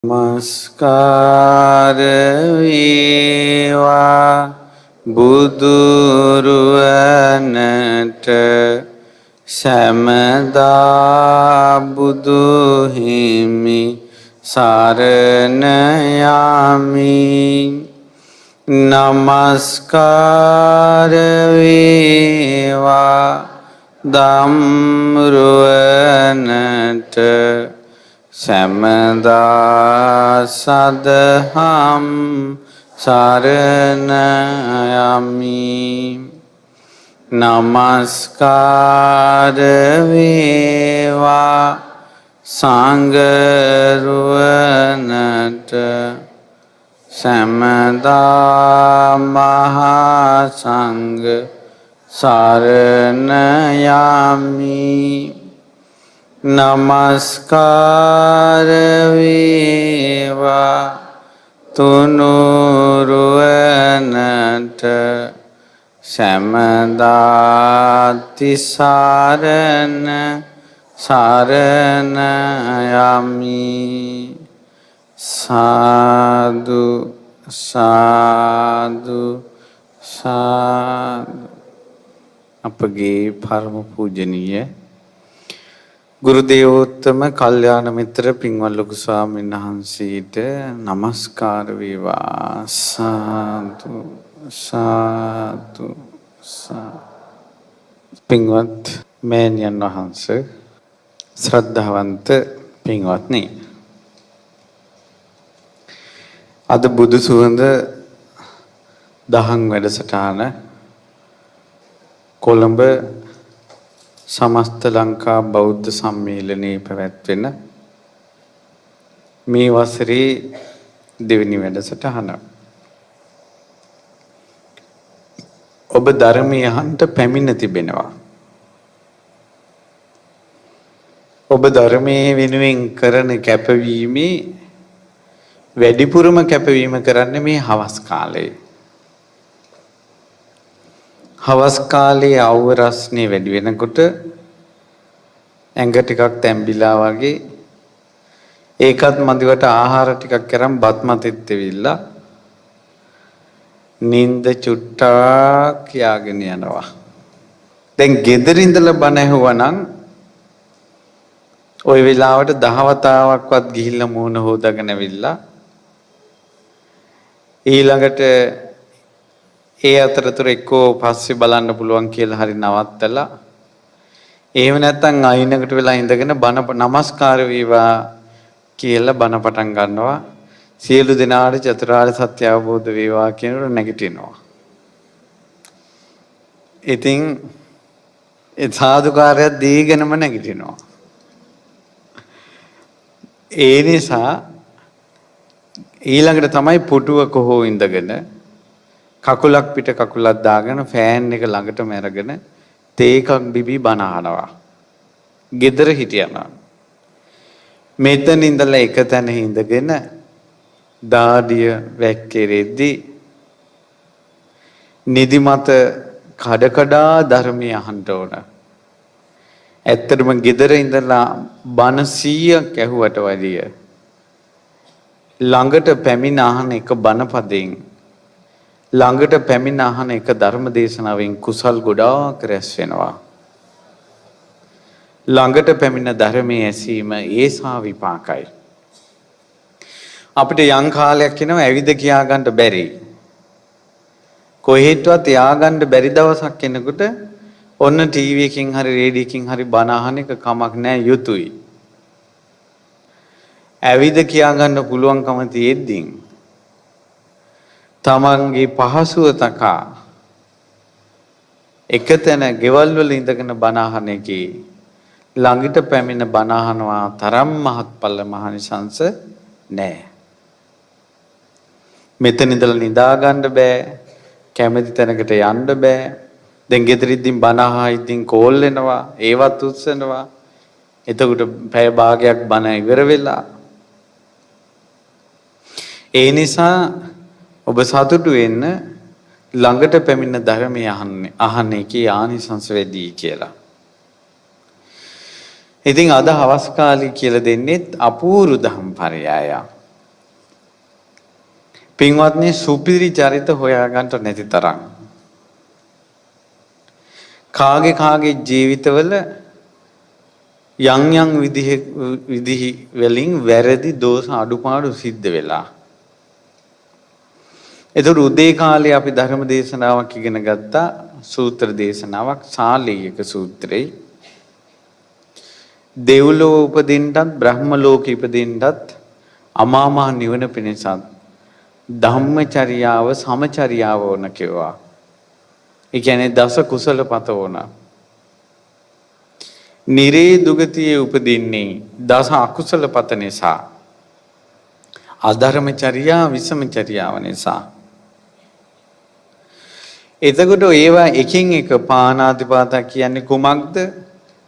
නමස්කාර වේවා බුදුරුවනට සැමදා බුදු හිමි සරණ යමි. නමස්කාර වේවා ධම්රුවනට සැමදා සදහම් සරණ යමි. නමස්කාර වේවා සංඝරුවනට සැමදා මහා සංඝ සරණ යමි. නමස්කාර වේවා තුනුරුවනට සැමදා තිසරණ සරණ යමි. සාදු සාදු සාදු. අපගේ පරම පූජනීය ගුරු දේවෝත්තම කල්යාණ මිත්‍ර පින්වත් ලොකු ස්වාමීන් වහන්සේට নমස්කාර වේවා. සාදු සාදු සාදු. පින්වත් මෑණියන් වහන්සේ, ශ්‍රද්ධාවන්ත පින්වත්නි, අද බුදු සුවඳ දහම් වැඩසටහන කොළඹ සමස්ත ලංකා බෞද්ධ සම්මේලනයේ පැවැත්වෙන මේ වසරේ දෙවෙනි වැඩසටහන. ඔබ ධර්මය අහන්ට පැමිණ තිබෙනවා. ඔබ ධර්මයේ වෙනුවෙන් කරන කැපවීමේ වැඩිපුරම කැපවීම කරන්නේ මේ හවස් කාලයේ. හවස් කාලේ අවුව රස්නේ වැඩි වෙනකොට ඇඟ ටිකක් තැම්බිලා වගේ, ඒකත් මදිවට ආහාර ටිකක් කරන් බත් මතෙත් වෙවිලා නිින්ද චුට්ටක් යාගෙන යනවා. දැන් ගෙදර ඉඳලා බණ ඇහුවනම් ওই වෙලාවට දහවතාවක්වත් ගිහිල්ලා මූණ හොදාගෙන ඇවිල්ලා ඊළඟට ඒ අතරතුර එක්කෝ පස්සේ බලන්න පුළුවන් කියලා හරි නවත්තලා, එහෙම නැත්නම් අයිනකට වෙලා ඉඳගෙන බණ නමස්කාර වේවා කියලා බණ පටන් ගන්නවා. සියලු දෙනාට චතුරාර්ය සත්‍ය අවබෝධ වේවා කියනකොට නැගිටිනවා. ඉතින් ඒ සාදුකාරය දීගෙනම නැගිටිනවා. ඒ නිසා ඊළඟට තමයි පුටුවක හෝ ඉඳගෙන කකුලක් පිට කකුලක් දාගෙන ෆෑන් එක ළඟටම අරගෙන තේ එකක් බිබී බණ අහනවා. ගෙදර හිටියනම් මෙතන ඉඳලා එක තැන ඉඳගෙන දාඩිය වැක්කිරෙද්දී නිදිමත කඩ කඩා ධර්මය අහන්න ඕන. ඇත්තටම ගෙදර ඉඳලා බණ 100ක් ඇහුවට වැඩිය ළඟට පැමිණ අහන එක බණ පදයෙන්, ළඟට පැමිණ අහන එක ධර්ම දේශනාවෙන් කුසල් ගොඩාක් රැස් වෙනවා. ළඟට පැමිණ ධර්මයේ ඇසීම ඒසා විපාකයි. අපිට යම් කාලයක් එනවා ඇවිද කියා ගන්න බැරි, කොහෙටවත් යා ගන්න බැරි දවසක් එනකොට ඔන්න ටීවී එකකින් හරි රේඩියෝ එකකින් හරි බණ අහන එක කමක් නැහැ, යුතුයි. ඇවිද කියා ගන්න පුළුවන්කම තියෙද්දී තමන්ගේ පහසුව තකා එකතැන ගෙවල් වල ඉඳගෙන බණ අහන එකේ ළඟට පැමිණ බණ අහනවා තරම් මහත්ඵල මහනිසංස නැහැ. මෙතන ඉඳලා නිදා ගන්න බෑ, කැමති තැනකට යන්න බෑ. දැන් ගෙදරින්දින් බණ අහින්දින් කෝල් එනවා, ඒවත් උත්සනවා. එතකොට පැය භාගයක් බණ ඉවර වෙලා. ඒ නිසා ඔබ සතුටු වෙන්න ළඟට පැමිණ ධර්මය අහන්න එකේ ආනිසංස වැඩි කියලා. ඉතින් අද හවස් කාලේ කියලා දෙන්නේ අපූර්ව ධම්පරයය. පින්වත්නි සුපිරි චරිත හොයාගන්න නැති තරම්. කාගේ ජීවිතවල යම් විදිහ වලින් වැරදි දෝෂ අඩුපාඩු සිද්ධ වෙලා. ඒතර උදේ කාලේ අපි ධර්ම දේශනාවක් ඉගෙන ගත්තා සූත්‍ර දේශනාවක් සාලීයක සූත්‍රේ. දෙව්ලොව උපදින්නත් බ්‍රහ්ම ලෝකෙ ඉපදින්නත් අමා මහ නිවන පිණිසත් ධම්මචර්යාව සමචර්යාව ඕන කිව්වා. ඒ කියන්නේ දස කුසල පත ඕන. නිරේ දුගතියේ උපදින්නේ දස අකුසල පත නිසා. අධර්මචර්යා විසමචර්යාව නිසා. එතකොට ඒවා එකින් එක පානාතිපාතා කියන්නේ කුමක්ද?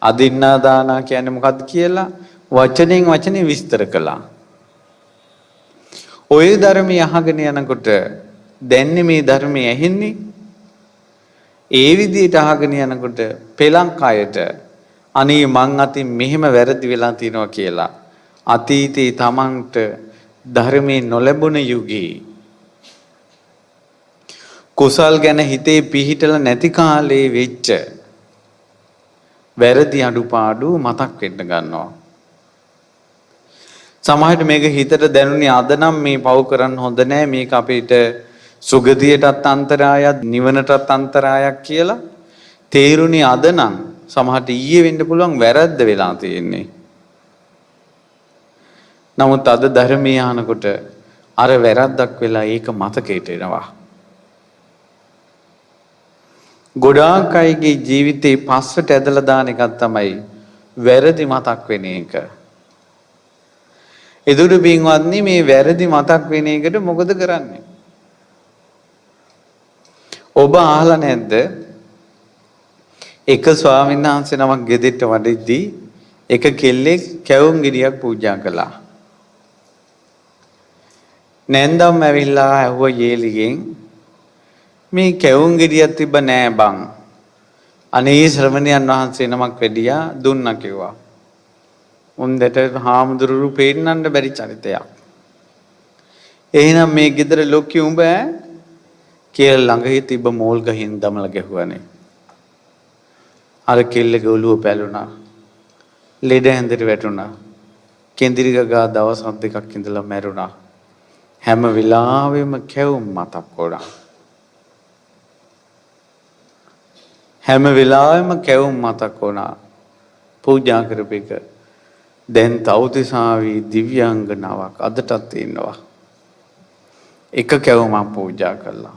අදින්නා දානා කියන්නේ මොකක්ද කියලා වචනෙන් විස්තර කළා. ඔය ධර්මය අහගෙන යනකොට දැන්නේ මේ ධර්මය ඇහෙන්නේ. ඒ විදිහට අහගෙන යනකොට පෙලංකයට අනේ මං අතින් මෙහෙම වැරදි වෙලා තියෙනවා කියලා අතීතේ තමන්ට ධර්මයේ නොලැබුණ යුගයේ කුසල් ගැන හිතේ පිහිටලා නැති කාලේ වෙච්ච වැරදි අඩුපාඩු මතක් වෙන්න ගන්නවා. සමහරවිට මේක හිතට දැනුනේ අද නම් මේ පව් කරන්න හොඳ නෑ මේක අපිට සුගතියටත් අන්තරායක් නිවනටත් අන්තරායක් කියලා තේරුණේ අද නම් සමහරට ඊයේ වෙන්න පුළුවන් වැරද්ද වෙලා තියෙන්නේ. නමුත් අද ධර්මය අහනකොට අර වැරද්දක් වෙලා ඒක මතකයට එනවා. ගොඩාක් අයගේ ජීවිතේ පස්සට ඇදලා දාන එකක් තමයි වැරදි මතක් වෙන එක. එදුරු පින්වත්නි මේ වැරදි මතක් වෙන එකට මොකද කරන්නේ? ඔබ අහලා නැද්ද? එක ස්වාමීන් වහන්සේ නමක් ගෙදෙට්ට වඩිද්දී එක කෙල්ලෙක් කැවුම් ගෙඩියක් පූජා කළා. නැන්දම් ඇවිල්ලා ඇහුවා යේලිගෙන් මේ කැවුම් ගෙඩියක් තිබ්බ නෑ බං. අනේ ශ්‍රමණයන් වහන්සේ නමක් වැඩියා දුන්නා කිව්වා. උන්දට හාමුදුරුවෝ පෙන්නන්න බැරි චරිතයක්. එහෙනම් මේ ගෙදර ලොක්කි උඹ කියලා ළඟ තිබ්බ මෝල් ගහින් දමලා ගැහුවානේ. අර කෙල්ලගේ ඔළුව පැලුණා. ලෙඩ හැන්දට වැටුණා. කෙන්දිරි ගගා දවස් 2ක් ඉඳලා මැරුණා. හැම වෙලාවෙම කැවුම් මතක් වුණා. හැම වෙලාවෙම කැවුම් මතක් වුණා. පූජා කරපේක දැන් තවතිසාවී දිව්‍යාංගනාවක් අදටත් ඉන්නවා. එක කැවුමක් පූජා කළා.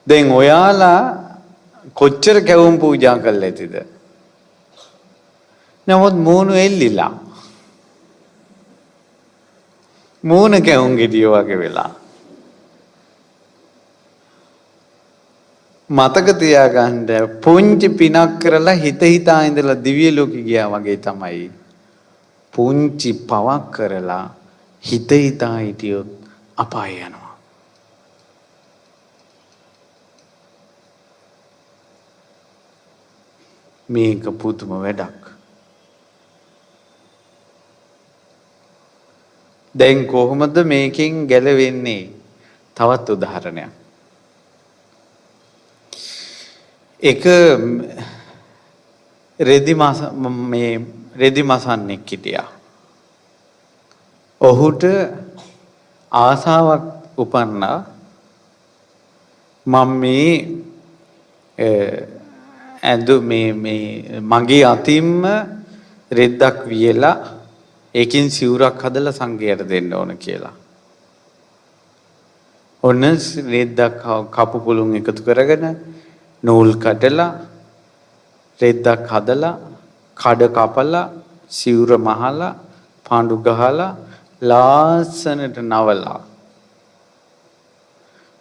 දැන් ඔයාලා කොච්චර කැවුම් පූජා කළා ඇතිද? නමුත් මූණු එල්ලිලා. මූණ කැවුම් ගෙඩිය වගේ වෙලා. මතක තියාගන්න පුංචි පිනක් කරලා හිත හිතා ඉඳලා දිව්‍ය ලෝකෙ ගියා වගේ තමයි පුංචි පවක් කරලා හිත හිතා හිටියොත් අපාය යනවා. මේක පුදුම වැඩක්. දැන් කොහොමද මේකෙන් ගැලවෙන්නේ? තවත් උදාහරණයක්. එක රෙදි මසන්නෙක් හිටියා. ඔහුට ආසාවක් උපන්නා මම මේ මගේ අතින්ම රෙද්දක් වියලා ඒකින් සිවුරක් හදලා සංඝයට දෙන්න ඕන කියලා. ඔන්න රෙද්දක් කපු පුළුන් එකතු කරගෙන නූල් කඩලා රෙද්දක් හදලා කඩ කපලා සිවුර මහලා පාඬු ගහලා ලාස්සනට නවලා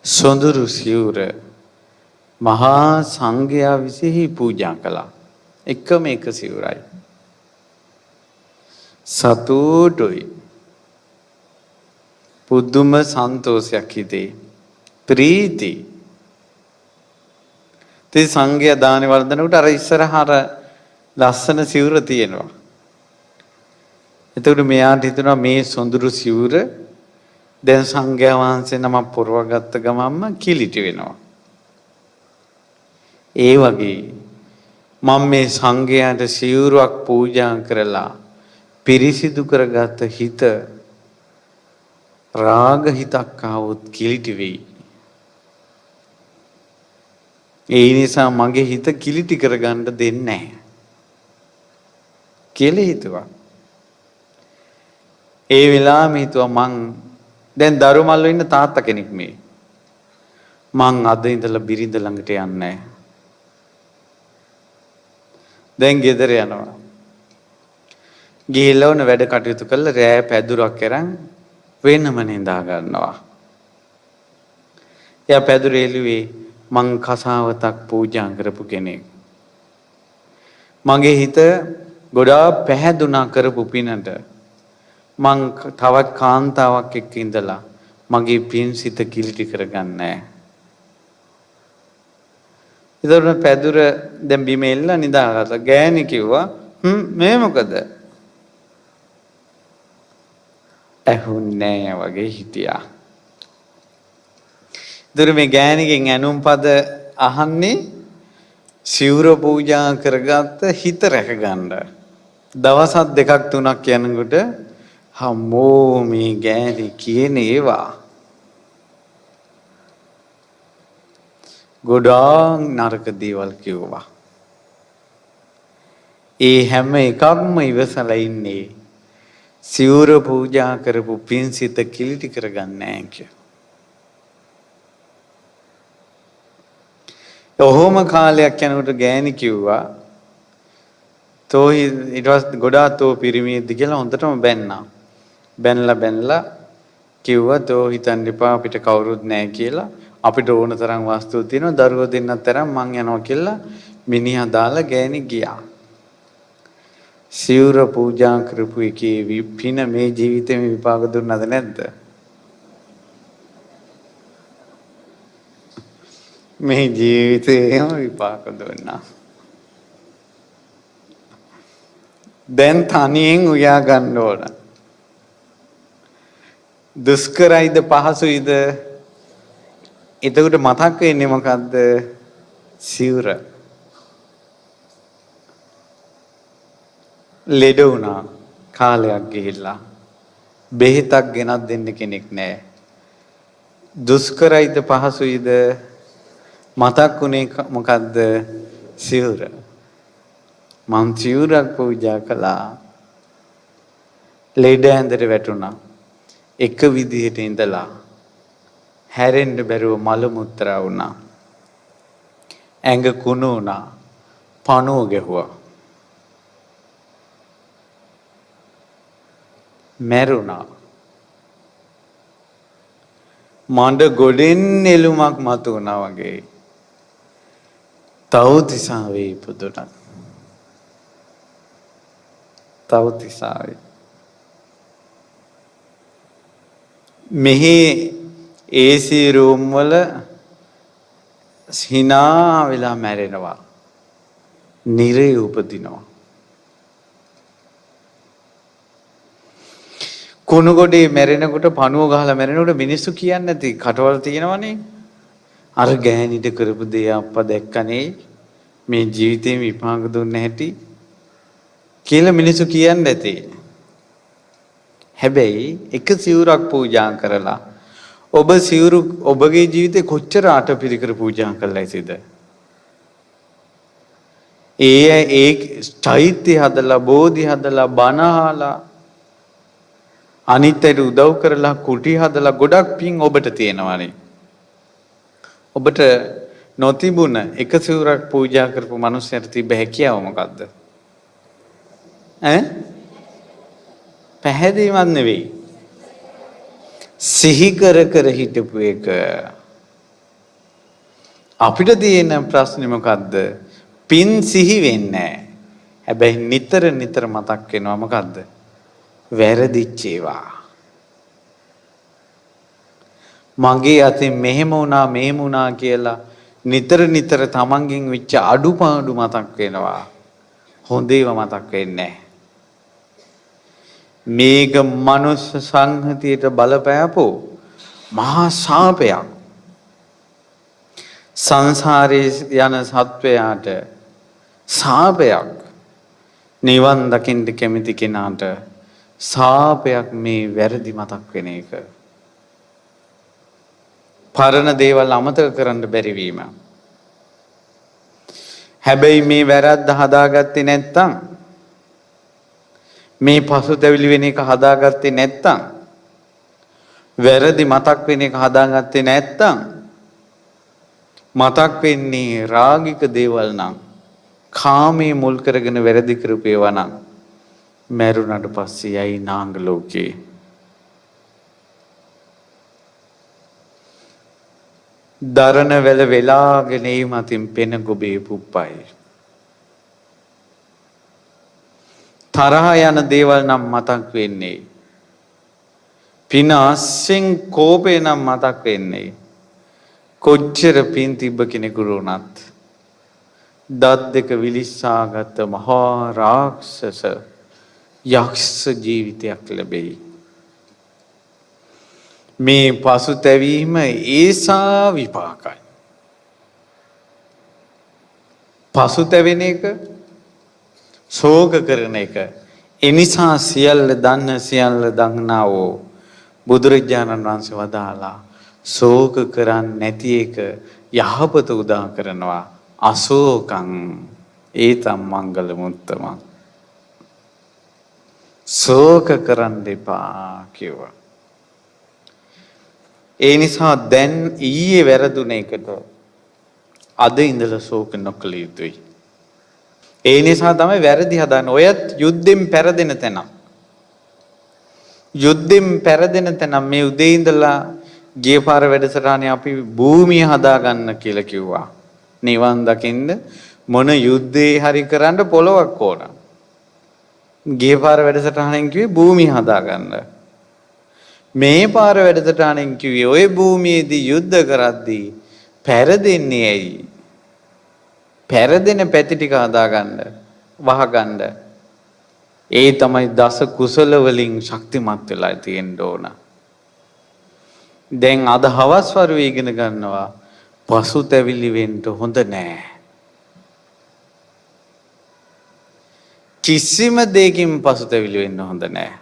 සොඳුරු සිවුර මහා සංඝයා විසෙහි පූජා කළා. එකම එක සිවුරයි. සතුටුයි. පුදුම සන්තෝෂයක් හිතේ. ප්‍රීති. තේ සංඝයා දාන වර්ධනකට අර ඉස්සරහට ලස්සන සිවුර තියෙනවා. එතකොට මෙයාට හිතෙනවා මේ සොඳුරු සිවුර දැන් සංඝයා වහන්සේ නමක් පුරවගත්ත ගමන්ම කිලිටි වෙනවා. ඒ වගේ මම මේ සංඝයාට සිවුරක් පූජා කරලා පිරිසිදු කරගත් හිත රාග හිතක් ආවොත් කිලිටි වෙයි. ඒ නිසා මගේ හිත කිලිටි කරගන්න දෙන්නේ නැහැ කියලා හිතුවා. ඒ වෙලාවෙම හිතුවා මං දැන් දරුමල්ල ඉන්න තාත්තා කෙනෙක් මේ. මං අද ඉඳලා බිරිඳ ළඟට යන්නේ නැහැ. දැන් ගෙදර යනවා. ගිහිල්ලා උන වැඩ කටයුතු කරලා රෑ පැදුරක් අරන් වෙනම නිදා ගන්නවා. එයා පැදුර එළුවේ මං කසාවතක් පූජා කරපු කෙනෙක්. මගේ හිත ගොඩාක් පැහැදුනා කරපු පිනට මං තවත් කාන්තාවක් එක්ක ඉඳලා මගේ පින් සිත කිලිටි කරගන්නේ නැහැ. ඒතර පැදුර දැන් බිම එල්ල නිදාගත්තා. ගෑණි කිව්වා මේ මොකද? ඇහුන්නේ වගේ හිටියා. ඒතර මේ ගෑණිගෙන් ඇනුම් පද අහන්නේ සිවුර පූජා කරගත්ත හිත රැකගන්න. දවස් දෙකක් තුනක් යනකොට හම්මෝ මේ ගෑණි කියන ඒවා ගොඩාක් නරක දේවල් කිව්වා. ඒ හැම එකක්ම ඉවසලා ඉන්නේ සිවුර පූජා කරපු පින්සිත කිලිටි කරගන්නේ නැහැ කියලා. ඔහොම කාලයක් යනකොට ගෑණි කිව්වා තෝ ඊට පස්සේ ගොඩාක් තෝ පිරිමියෙක්ද කියලා හොඳටම බැන්නා. බැනලා කිව්වා තෝ හිතන්න එපා අපිට කවුරුත් නැහැ කියලා. අපිට ඕන තරම් වස්තු තියෙනවා දරුවෝ දෙන්නත් තරම් මං යනවා කියලා මිනිහා දාලා ගෑණි ගියා. සිවුර පූජා කරපු එකේ විපින මේ ජීවිතේ විපාක දුන්නද නැද්ද? මේ ජීවිතේම විපාක දුන්නා. දැන් තනියෙන් උයා ගන්න ඕන. දුෂ්කරයිද පහසුයිද? එතකොට මතක් වෙන්නේ මොකද්ද? සිවුර. ලෙඩ වුණා කාලයක් ගිහිල්ලා බෙහෙතක් ගෙනත් දෙන්න කෙනෙක් නැහැ. දුෂ්කරයිද පහසුයිද? මතක් වුණේ මොකද්ද? සිවුර. මං සිවුරක් පූජා කළා. ලෙඩ ඇඳට වැටුණා. එක විදිහට ඉඳලා හැරෙන්න බැරුව මල මුත්‍රා වුණා. ඇඟ කුණු වුණා. පණුව ගැහුවා. මැරුණා. මඬ ගොඩෙන් එළුමක් මතු වුණා වගේ. තව්තිසාවේ ඉපදුණා. තව්තිසාවේ. මෙහි AC room වල hina වෙලා මැරෙනවා. නිරේ උපදිනවා. කුණු ගොඩේ මැරෙනකොට පණුව ගහලා මැරෙනකොට මිනිස්සු කියන්නේ නැති කටවල් තියෙනවනේ. අර ගෑණිට කරපු දේ අප්පා දැක්කනේ මේ ජීවිතේ විපාක දුන්න හැටි කියලා මිනිස්සු කියන්නේ නැති. හැබැයි එක සිවුරක් පූජා කරලා ඔබ සිවුරු ඔබගේ ජීවිතේ කොච්චර අටපිරිකර පූජා කළායිද? ඒ චෛත්‍ය හදලා බෝධි හදලා බණ අහලා අනිත්යට උදව් කරලා කුටි හදලා ගොඩක් පින් ඔබට තියෙනවානේ. ඔබට නොතිබුණ එක සිවුරක් පූජා කරපු මිනිස්සුන්ට තිබ්බ හැකියාව මොකද්ද? පැහැදීමක් නෙවෙයි. සිහි කර කර හිටපු එක. අපිට තියෙන ප්‍රශ්නේ මොකද්ද? පින් සිහි වෙන්නේ නැහැ. හැබැයි නිතර නිතර මතක් වෙනවා මොකද්ද? වැරදිච්ච ඒවා. මගේ අතින් මෙහෙම වුණා මෙහෙම වුණා කියලා නිතර නිතර තමන්ගෙන් වෙච්ච අඩුපාඩු මතක් වෙනවා. හොඳ ඒවා මතක් වෙන්නේ නැහැ. මේක මනුස්ස සංහතියට බලපෑපෝ මහා ශාපයක්. සංසාරේ යන සත්වයාට ශාපයක්. නිවන් දකින්න කැමති කෙනාට ශාපයක් මේ වැරදි මතක් වෙන එක. පරණ දේවල් අමතක කරන්න බැරි වීම. හැබැයි මේ වැරද්ද හදාගත්තේ නැත්තම් මේ පසුතැවිලි වෙන එක හදාගත්තේ නැත්තම් වැරදි මතක් වෙන එක හදාගත්තේ නැත්තම් මතක් වෙන්නේ රාගික දේවල් නම් කාමයේ මුල් කරගෙන වැරදි කරපේවා නම් මරුණට පස්සේ යයි නාංග ලෝකේ. දරණ වැල වෙලාගෙන ඒ මතින් පෙන ගොබේ පුප්පයි. තරහ යන දේවල් නම් මතක් වෙන්නේ. පින අස්සෙන් කෝපේ නම් මතක් වෙන්නේ. කොච්චර පින් තිබ්බ කෙනෙකුට උනත් දත් දෙක විලිස්සාගත් මහා රාක්ෂස යක්ෂ ජීවිතයක් ලැබෙයි. මේ පසුතැවීම ඒසා විපාකයි. පසුතැවෙන එක ශෝක කරන එක. එනිසා සියල්ල දන්න සියල්ල දන්නා වූ බුදුරජාණන් වහන්සේ වදාලා ශෝක කරන්නේ නැති එක යහපත උදා කරනවා. අශෝකං ඒතම් මංගල මුත්තමං. ශෝක කරන්න එපා කිව්වා. ඒ නිසා දැන් ඊයේ වැරදුන එකට අද ඉඳලා ශෝක නොකළ යුතුයි. ඒ නිසා තමයි වැරදි හදන්නේ. ඔයත් යුද්ධෙන් පෙරදෙන තැන. යුද්ධෙන් පෙරදෙන තැන මේ උදේ ඉඳලා ගිය පාර වැඩසටහනේ අපි භූමිය හදාගන්න කියලා කිව්වා. නිවන් දකින්න මොන යුද්ධේ හරි කරන්න පොළොවක් ඕන. ගිය පාර වැඩසටහනෙන් කිව්වේ භූමිය හදාගන්න. මේ පාර වැඩසටහනෙන් කිව්වේ ওই භූමියේදී යුද්ධ කරද්දී පෙරදෙන්නේ ඇයි? පෙරදෙන පැති ටික හදාගන්න, වහගන්න. ඒ තමයි දස කුසල වලින් ශක්තිමත් වෙලා තියෙන්න ඕන. දැන් අද හවස් වරුවේ ඉගෙන ගන්නවා පසුතැවිලි වෙන්න හොඳ නෑ. කිසිම දෙයකින් පසුතැවිලි වෙන්න හොඳ නෑ.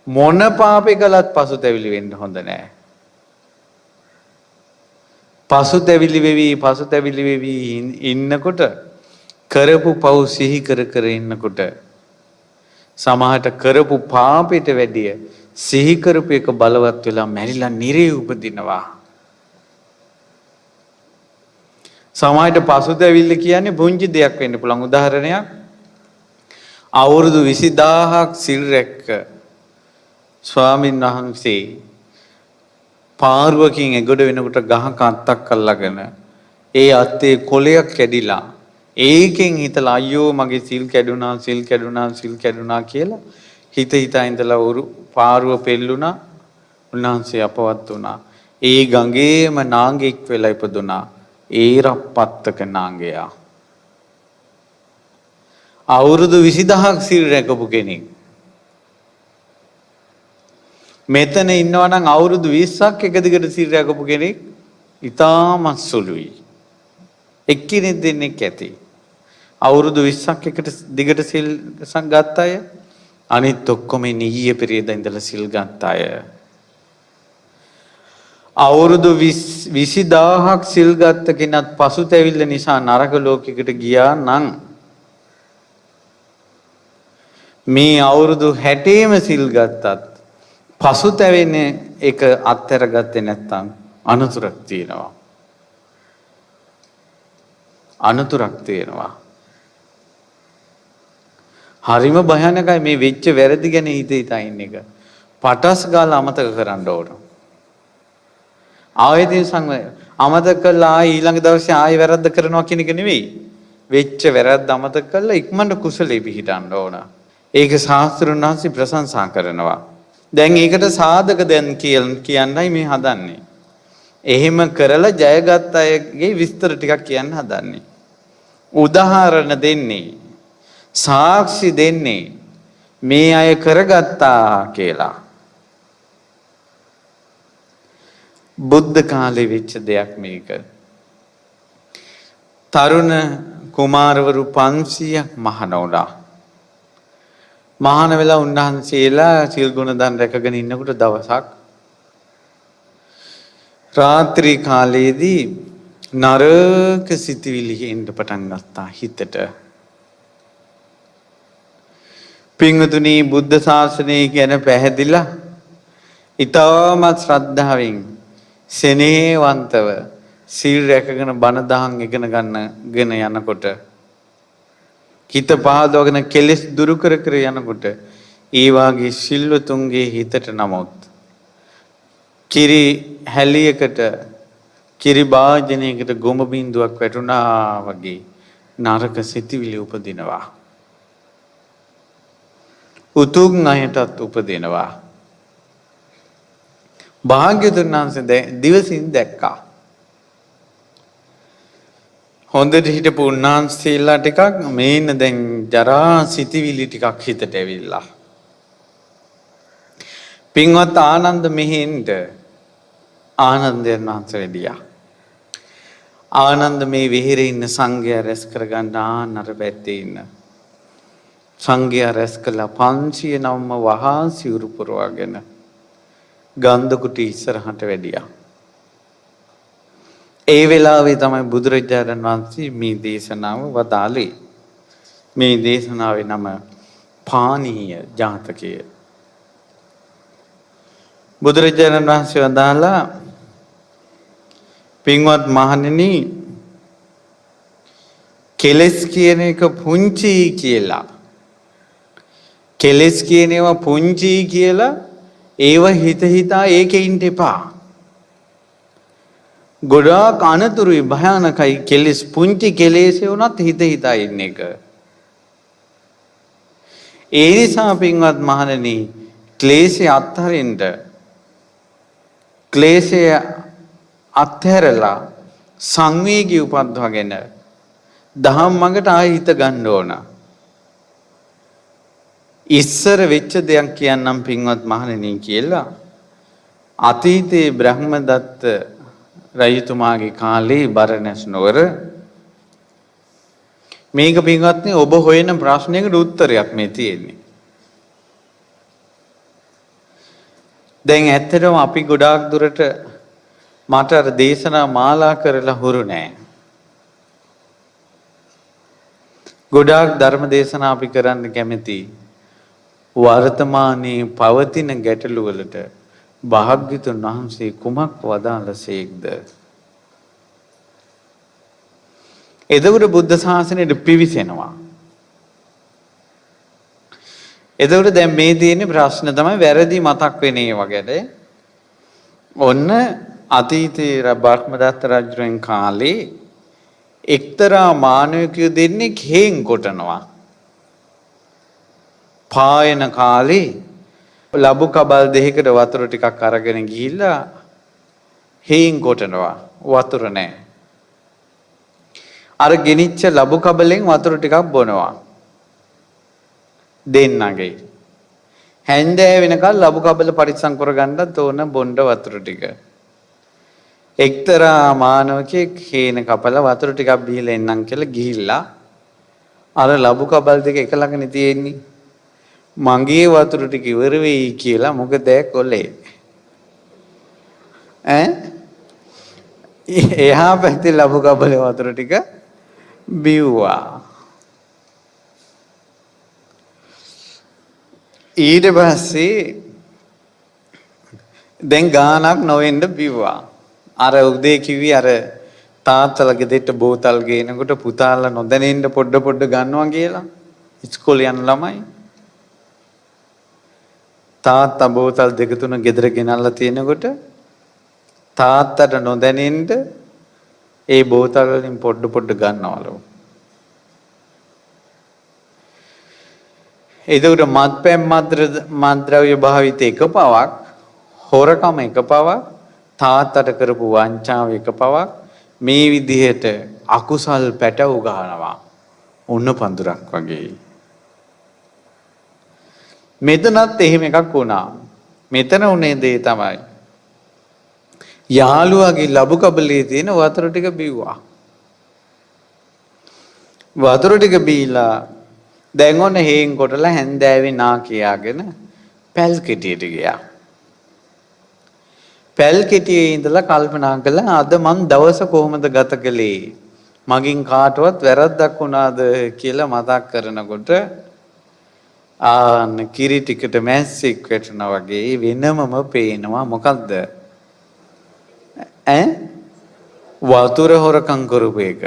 මොන පාපේ කළත් පසුතැවිලි වෙන්න හොඳ නෑ. පසුතැවිලි වෙවි ඉන්නකොට කරපු පව් සිහි කර කර ඉන්නකොට සමහරට කරපු පාපෙට වැඩිය සිහි කරපු එක බලවත් වෙලා මැරිලා නිරේ උපදිනවා. සමහරට පසුතැවිල්ල කියන්නේ පුංචි දෙයක් වෙන්න පුළුවන්. උදාහරණයක් අවුරුදු 20000ක් සිල් රැක්ක ස්වාමීන් වහන්සේ පාරුවකින් එගොඩ වෙනකොට ගහක අත්තක් අල්ලගෙන ඒ අත්තේ කොළයක් කැඩිලා ඒකෙන් හිතලා අයියෝ මගේ සිල් කැඩුනා කියලා හිතා ඉඳලා උරු පාරුව පෙල්ලුණා. උන්වහන්සේ අපවත් වුණා. ඒ ගඟේම නාගයෙක් වෙලා ඉපදුනා. ඒරප්පත්තක නාගයා. අවුරුදු 20000ක් සිල් රැකපු කෙනෙක්. මෙතන ඉන්නවා නම් අවුරුදු 20ක් එක දිගට සිල් රැකපු කෙනෙක් ඉතාමත් සුළුයි. එක්කෙනෙක් දෙන්නෙක් ඇති. අවුරුදු 20ක් එකට දිගට සිල් ගත්ත අය අනිත් ඔක්කොම ඊයේ පෙරේදා ඉඳලා සිල් ගත්ත අය. අවුරුදු 20000ක් සිල් ගත්ත කෙනත් පසුතැවිල්ල නිසා නරක ලෝකයකට ගියා නම් මේ අවුරුදු 60ෙම සිල් ගත්තත් පසුතැවෙන එක අත්හැර ගත්තේ නැත්නම් අනතුරක් තියෙනවා. අනතුරක් තියෙනවා. හරිම භයානකයි මේ වෙච්ච වැරදි ගැන හිතා ඉන්න එක. පටස් ගාලා අමතක කරන්න ඕන. ආයෙත් අමතක කළා ඊළඟ දවසේ ආයෙ වැරද්ද කරනවා කියන එක නෙවෙයි. වෙච්ච වැරද්ද අමතක කළා ඉක්මනට කුසලෙ පිහිටන්න ඕන. ඒක ශාස්ත්‍රඥ වහන්සේ ප්‍රශංසා කරනවා. දැන් ඒකට සාධක දැන් කියන්නයි මේ හදන්නේ. එහෙම කරලා ජයගත් අයගේ විස්තර ටිකක් කියන්න හදන්නේ. උදාහරණ දෙන්නේ. සාක්ෂි දෙන්නේ. මේ අය කරගත්තා කියලා. බුද්ධ කාලේ වෙච්ච දෙයක් මේක. තරුණ කුමාරවරු 500ක් මහණ වුණා. මහාන වෙලා උන්වහන්සේලා සිල් ගුණ දන් රැකගෙන ඉන්නකොට දවසක් රාත්‍රී කාලයේදී නරක සිතුවිලි එන්න පටන් ගත්තා හිතට. පින්වතුනි බුද්ධ ශාසනය ගැන පැහැදිලා ඊටමත් ශ්‍රද්ධාවෙන් සෙනෙහවන්තව සීල් රැකගෙන බණ දහම් ඉගෙන ගන්නගෙන යනකොට හිත පහදවගෙන කෙලෙස් දුරු කර කර යනකොට ඒ වාගේ සිල්වතුන්ගේ හිතට නමුත් කිරි හැලියකට කිරි භාජනයකට ගොම බින්දුවක් වැටුණා වගේ නරක සිතිවිලි උපදිනවා. උතුම් අයටත් උපදිනවා. භාග්‍යවතුන් වහන්සේ දිවසින් දැක්කා. හොඳට හිටපු උන්වහන්සේලා ටිකක් මේන්න දැන් ජරා සිතිවිලි ටිකක් හිතට ඇවිල්ලා. පින්වත් ආනන්ද මෙහෙන්ට ආනන්දයන් වහන්සේ වැඩියා. ආනන්ද මේ විහෙරේ ඉන්න සංඝයා රැස් කරගන්න ආනර පැත්තේ ඉන්න. සංඝයා රැස් කළා 509ම වහා සිවුරු පුරවාගෙන ගන්ධ කුටි ඉස්සරහට වැඩියා. ඒ වෙලාවේ තමයි බුදුරජාණන් වහන්සේ මේ දේශනාව වදාළේ. මේ දේශනාවේ නම පානීය ජාතකය. බුදුරජාණන් වහන්සේ වදාළා පින්වත් මහණෙනි කෙලස් කියන එක පුංචි කියලා. කෙලස් කියන ඒවා පුංචි කියලා ඒව හිත හිතා ඒකේ ඉන්න එපා. ගොඩාක් අනතුරුයි භයානකයි කෙලෙස් පුංචි කෙලෙසේ වුණත් හිත හිතා ඉන්න එක. ඒ නිසා පින්වත් මහණෙනි ක්ලේශය අත්හරින්න ක්ලේශය අත්හැරලා සංවේගී උපද්දවගෙන දහම් මඟට ආයෙ හිත ගන්න ඕන. ඉස්සර වෙච්ච දෙයක් කියන්නම් පින්වත් මහණෙනි කියලා. අතීතයේ බ්‍රහ්මදත්ත රජතුමාගේ කාලේ බරණැස් නුවර මේක පින්වත්නි ඔබ හොයන ප්‍රශ්නයකට උත්තරයක් මේ තියෙන්නේ. දැන් ඇත්තටම අපි ගොඩාක් දුරට මට අර දේශනා මාලා කරලා හුරු නෑ. ගොඩාක් ධර්ම දේශනා අපි කරන්න කැමති වර්තමානයේ පවතින ගැටලු වලට භාග්‍යතුන් වහන්සේ කුමක් වදාළසේක්ද? එතකොට බුද්ධ ශාසනයට පිවිසෙනවා. එතකොට දැන් මේ තියෙන ප්‍රශ්න තමයි වැරදි මතක් වෙන ඒවා ගැන. ඔන්න අතීතයේ බ්‍රහ්මදත්ත රජුන් කාලේ එක්තරා මානවකයෝ දෙන්නේ හේන් කොටනවා. පායන කාලේ ලබු කබල් දෙකකට වතුර ටිකක් අරගෙන ගිහිල්ලා හේන් කොටනවා. වතුර නැහැ. අර ගෙනිච්ච ලබු කබලෙන් වතුර ටිකක් බොනවා. දෙන්නගේ. හැන්දෑ වෙනකල් ලබු කබල පරිස්සම් කරගන්නත් ඕන බොණ්ඩ වතුර ටික. එක්තරා මානවකෙක් හේන කපලා වතුර ටිකක් බීලා එන්නම් කියලා ගිහිල්ලා අර ලබු කබල් දෙක එක ළඟනේ තියෙන්නේ. මගේ වතුර ටික ඉවර වෙයි කියලා මොකද කොලේ එහා පැත්තේ ලබු කබලේ වතුර ටික බිව්වා. ඊට පස්සේ දැන් ගානක් නොවෙන්න බිව්වා. අර උදේ කිව්වේ අර තාත්තලා ගෙදරට බෝතල් ගේනකොට පුතාලා නොදැනෙන්න පොඩ ගන්නවා කියලා ඉස්කෝලේ යන ළමයි. තාත්තා බෝතල් දෙක තුන ගෙදර ගෙනල්ලා තියෙනකොට තාත්තට නොදැනෙන්න ඒ බෝතල් වලින් පොඩ ගන්නවලු. එතකොට මත්පැන් මත්ද්‍රව්‍ය භාවිත එක පවක්, හොරකම එක පවක්, තාත්තට කරපු වංචාව එක පවක්, මේ විදිහට අකුසල් පැටව ගන්නවා. උණ පඳුරක් වගේ. මෙතනත් එහෙම එකක් වුණා. මෙතන උනේ දේ තමයි යාළුවාගේ ලබු කබලේ තියෙන වතුර ටික බිව්වා. වතුර ටික බීලා දැන් ඔන්න හේන් කොටලා හැන්දෑවේ නා කියාගෙන පැල් කෙටියට ගියා. පැල් කෙටියේ ඉඳලා කල්පනා කළා අද මං දවස කොහොමද ගත කළේ? මගින් කාටවත් වැරද්දක් වුණාද කියලා මතක් කරනකොට ආන්න කිරි ටිකට මැස්සෙක් වැටුණා වගේ වෙනමම පේනවා. මොකද්ද? වතුර හොරකම් කරපු එක.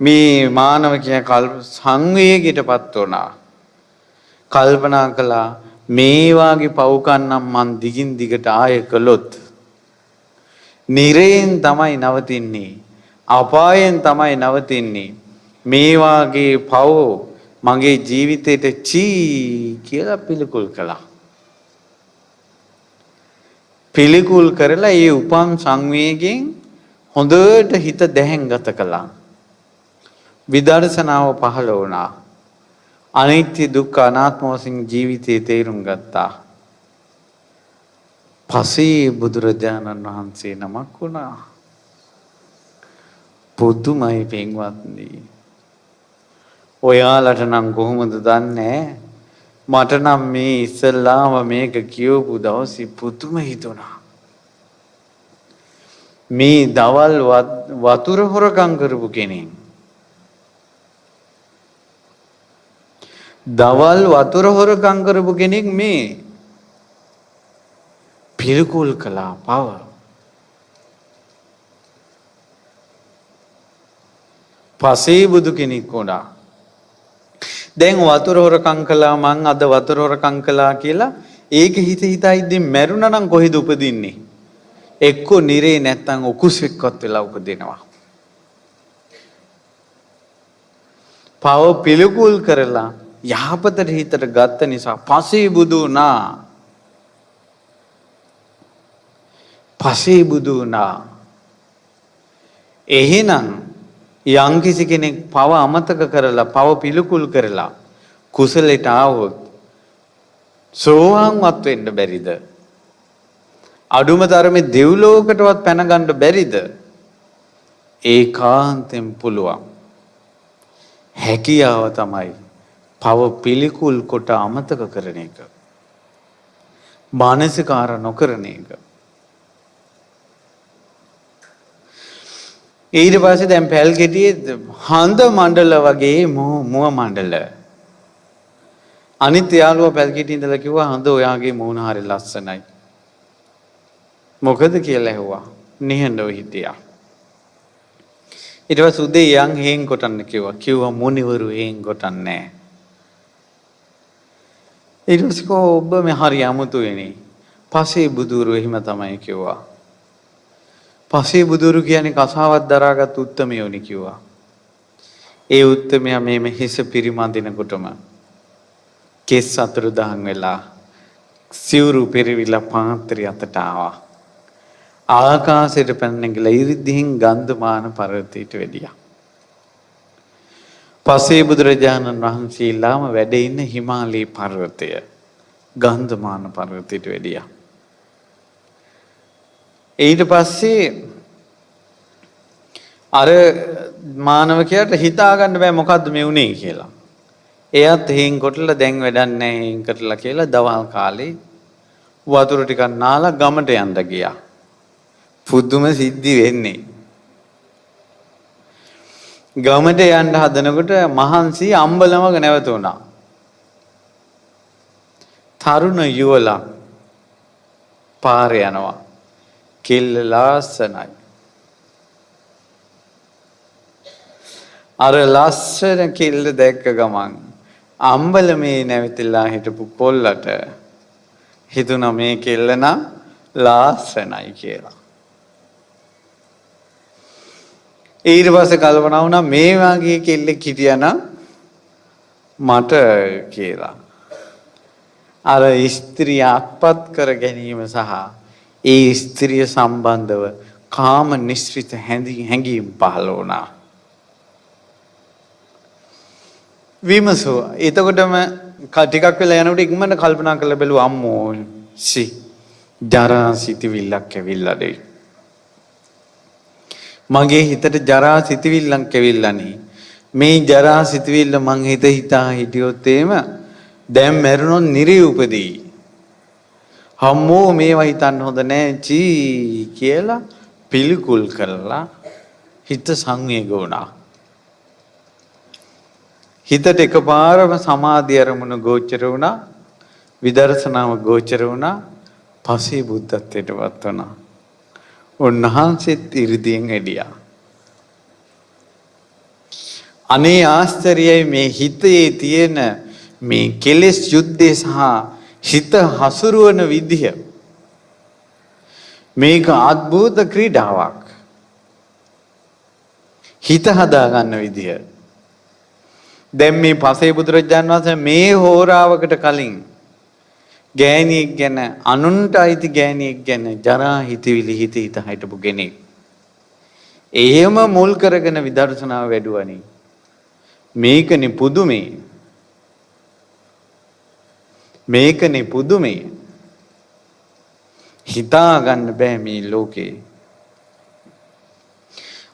මේ මානවකයා සංවේගයටපත් වුණා. කල්පනා කළා මේ වාගේ පව්කන්නම් මං දිගින් දිගට ආයෙ කළොත් නිරයෙන් තමයි නවතින්නේ. අපායෙන් තමයි නවතින්නේ. මේ වාගේ පව් මගේ ජීවිතේට චී කියලා පිළිකුල් කළා. පිළිකුල් කරලා ඒ උපන් සංවේගයෙන් හොඳට හිත දැහැන්ගත කළා. විදර්ශනාව පහළ වුණා. අනිත්‍ය දුක්ඛ අනාත්ම වශයෙන් ජීවිතේ තේරුම් ගත්තා. පසේ බුදුරජාණන් වහන්සේ නමක් වුණා. පුදුමයි පින්වත්නි. ඔයාලට නම් කොහොමද දන්නේ? මට නම් මේ ඉස්සල්ලාම මේක කියවපු දවසේ පුදුම හිතුණා. මේ දවල් වතුර හොරකම් කරපු කෙනෙක්. දවල් වතුර හොරකම් කරපු කෙනෙක් මේ පිළිකුල් කළා පව. පසේ බුදු කෙනෙක් වුණා. දැන් වතුර හොරකම් කළා මං අද වතුර හොරකම් කළා කියලා ඒක හිත හිතා ඉඳින් මැරුණා නම් කොහෙද උපදින්නේ? එක්ක නිරේ නැත්තම් උකුසෙක්වත් වෙලා උපදිනවා. පව පිළිකුල් කරලා යහපතට හිතට ගත්ත නිසා පසේ බුදු වුණා. පසේ බුදු වුණා. එහෙනම් යම්කිසි කෙනෙක් පව අමතක කරලා පව පිළිකුල් කරලා කුසලයට ආවොත් සෝවාන්වත් වෙන්න බැරිද? අඩුම තරමේ දෙව්ලෝකටවත් පැන ගන්න බැරිද? ඒකාන්තයෙන් පුළුවන්. හැකියාව තමයි පව පිළිකුල් කොට අමතක කරන එක. මානසිකාර නොකරන එක. ඊට පස්සේ දැන් පැල් කෙටියේ හඳ මණ්ඩල වගේ මුව මණ්ඩල. අනිත් යාළුවා පැල් කෙටියේ ඉඳලා කිව්වා හඳ ඔයාගේ මූණ හරි ලස්සනයි. මොකද කියලා ඇහුවා. නිහඬව හිටියා. ඊට පස්සේ උදේ යන් හේන් කොටන්න කිව්වා. කිව්වා මුනිවරු හේන් කොටන්නේ නැහැ. ඊට පස්සේ ඔබ මේ හරි අමුතු වෙන්නේ. පසේ බුදුරු එහෙම තමයි කිව්වා. පසේ බුදුරු කියන්නේ කසාවත් දරාගත් උත්තමයෝනි කිව්වා. ඒ උත්තමයා මේ හිස පිරිමදිනකොටම කෙස් අතුරුදහන් වෙලා සිවුරු පෙරවිලා පාත්‍රය අතට ආවා. ආකාශයට පැන ගිහලා ඉරිදීන් ගන්ධමාන පර්වතයට වැඩියා. පසේ බුදුරජාණන් වහන්සේලාම වැඩ ඉන්න හිමාලය පර්වතය ගන්ධමාන පර්වතයට වැඩියා. ඊට පස්සේ අර මානවකයාට හිතා ගන්න බෑ මොකද්ද මේ උනේ කියලා. එයාත් හේන් කොටලා දැන් වැඩක් නැහැ හේන් කොටලා කියලා දවල් කාලේ වතුර ටිකක් නාලා ගමට යන්න ගියා. පුදුම සිද්ධි වෙන්නේ. ගමට යන්න හදනකොට මහන්සි අම්බලමක නැවතුණා. තරුණ යුවලා පාරේ යනවා. කෙල්ල ලස්සනයි. අර ලස්සන කෙල්ල දැක්ක ගමන් අම්බලමේ නැවතිලා හිටපු කොල්ලට හිතුණා මේ කෙල්ල නම් ලස්සනයි කියලා. ඊට පස්සේ කල්පනා වුණා මේ වගේ කෙල්ලෙක් හිටියානම් මට කියලා. අර ස්ත්‍රිය අත්පත් කර ගැනීම සහ ඒ ස්ත්‍රිය සම්බන්ධව කාම නිශ්චිත හැඟීම් පහළ වුණා. විමසුවා. එතකොටම ටිකක් වෙලා යනකොට ඉක්මනට කල්පනා කරලා බැලුවා අම්මෝ ජරා සිතවිල්ලක් ඇවිල්ලා දෙයි. මගේ හිතට ජරා සිතවිල්ලක් ඇවිල්ලානේ. මේ ජරා සිතවිල්ල මං හිතා හිටියොත් එහෙම දැන් මැරුණොත් නිරේ උපදී. හම්මෝ මේවා හිතන්න හොඳ නෑ චී කියලා පිළිකුල් කරලා හිත සංවේග වුණා. හිතට එකපාරම සමාධි අරමුණ ගෝචර වුණා, විදර්ශනාව ගෝචර වුණා, පසේ බුද්ධත්වයටපත් වුණා. උන්වහන්සේත් ඉරිදීන් එඩියා. අනේ ආශ්චර්යයි මේ හිතේ තියෙන මේ කෙලෙස් යුද්ධය සහ හිත හසුරුවන විදිහ. මේක අద్భుත ක්‍රීඩාවක්. හිත හදාගන්න විදිහ. දැන් මේ පසේ බුදුරජාණන් වහන්සේ මේ හෝරාවකට කලින් ගෑණියෙක් ගැන අනුන්ට අයිති ගෑණියෙක් ගැන ජරා හිතවිලි හිත හිටපු කෙනෙක්. එහෙම මුල් කරගෙන විදර්ශනාව වැඩුවනේ. මේකනේ පුදුමේ. මේකනේ පුදුමේ. හිතා ගන්න බෑ මේ ලෝකේ.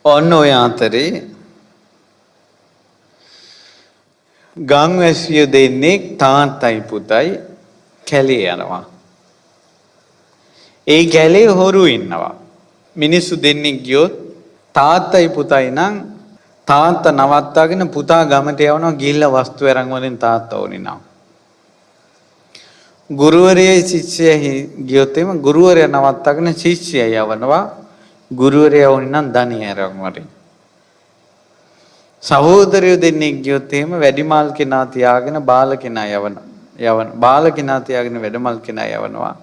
ඔන්න ඔය අතරේ ගම්වැසියෝ දෙන්නේ තාත්තයි පුතයි කැලේ යනවා. ඒ කැලේ හොරු ඉන්නවා. මිනිස්සු දෙන්නේ ගියොත් තාත්තයි පුතයි නම් තාත්තා නවත්තාගෙන පුතා ගමට යවනවා ගිහිල්ලා වස්තු අරන් වලින් තාත්තා ඕනේ නම්. ගුරුවරයයි ශිෂ්‍යයයි ගියොත් එම ගුරුවරයා නවත්තාගෙන ශිෂ්‍යයා යවනවා. ගුරුවරයා ඕනේ නම් ධනිය අරන් වලින්. සහෝදරයෝ දෙන්නේ ගියොත් එහෙම වැඩිමාල් කෙනා තියාගෙන බාල කෙනා බාල කෙනා තියාගෙන වැඩිමාල් කෙනා යවනවා.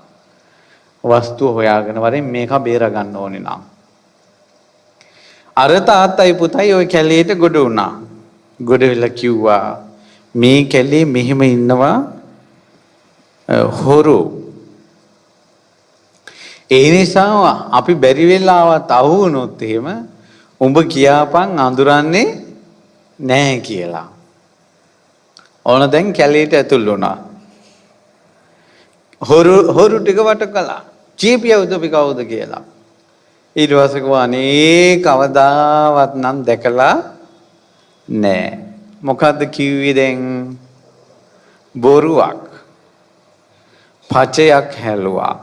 වස්තු හොයාගෙන වරෙන් මේක බේර ගන්න ඕනේ නම්. අර තාත්තයි පුතයි ওই කැලේට ගොඩ වුණා. ගොඩ වෙලා කිව්වා මේ කැලේ මෙහෙම ඉන්නවා හොරු. ඒ නිසා අපි බැරි වෙලාවත් අහු වුණොත් එහෙම උඹ කියාපන් අඳුරන්නේ නැහැ කියලා. ඕන දැන් කැලේට ඇතුල් වුණා. හොරු ටික වට කළා. චීපියවද අපි කවුද කියලා. ඊට පස්සේ කිව්වා අනේ කවදාවත් නම් දැකලා නැහැ. මොකද්ද කිව්වේ දැන්? බොරුවක්. පචයක් හැලුවා.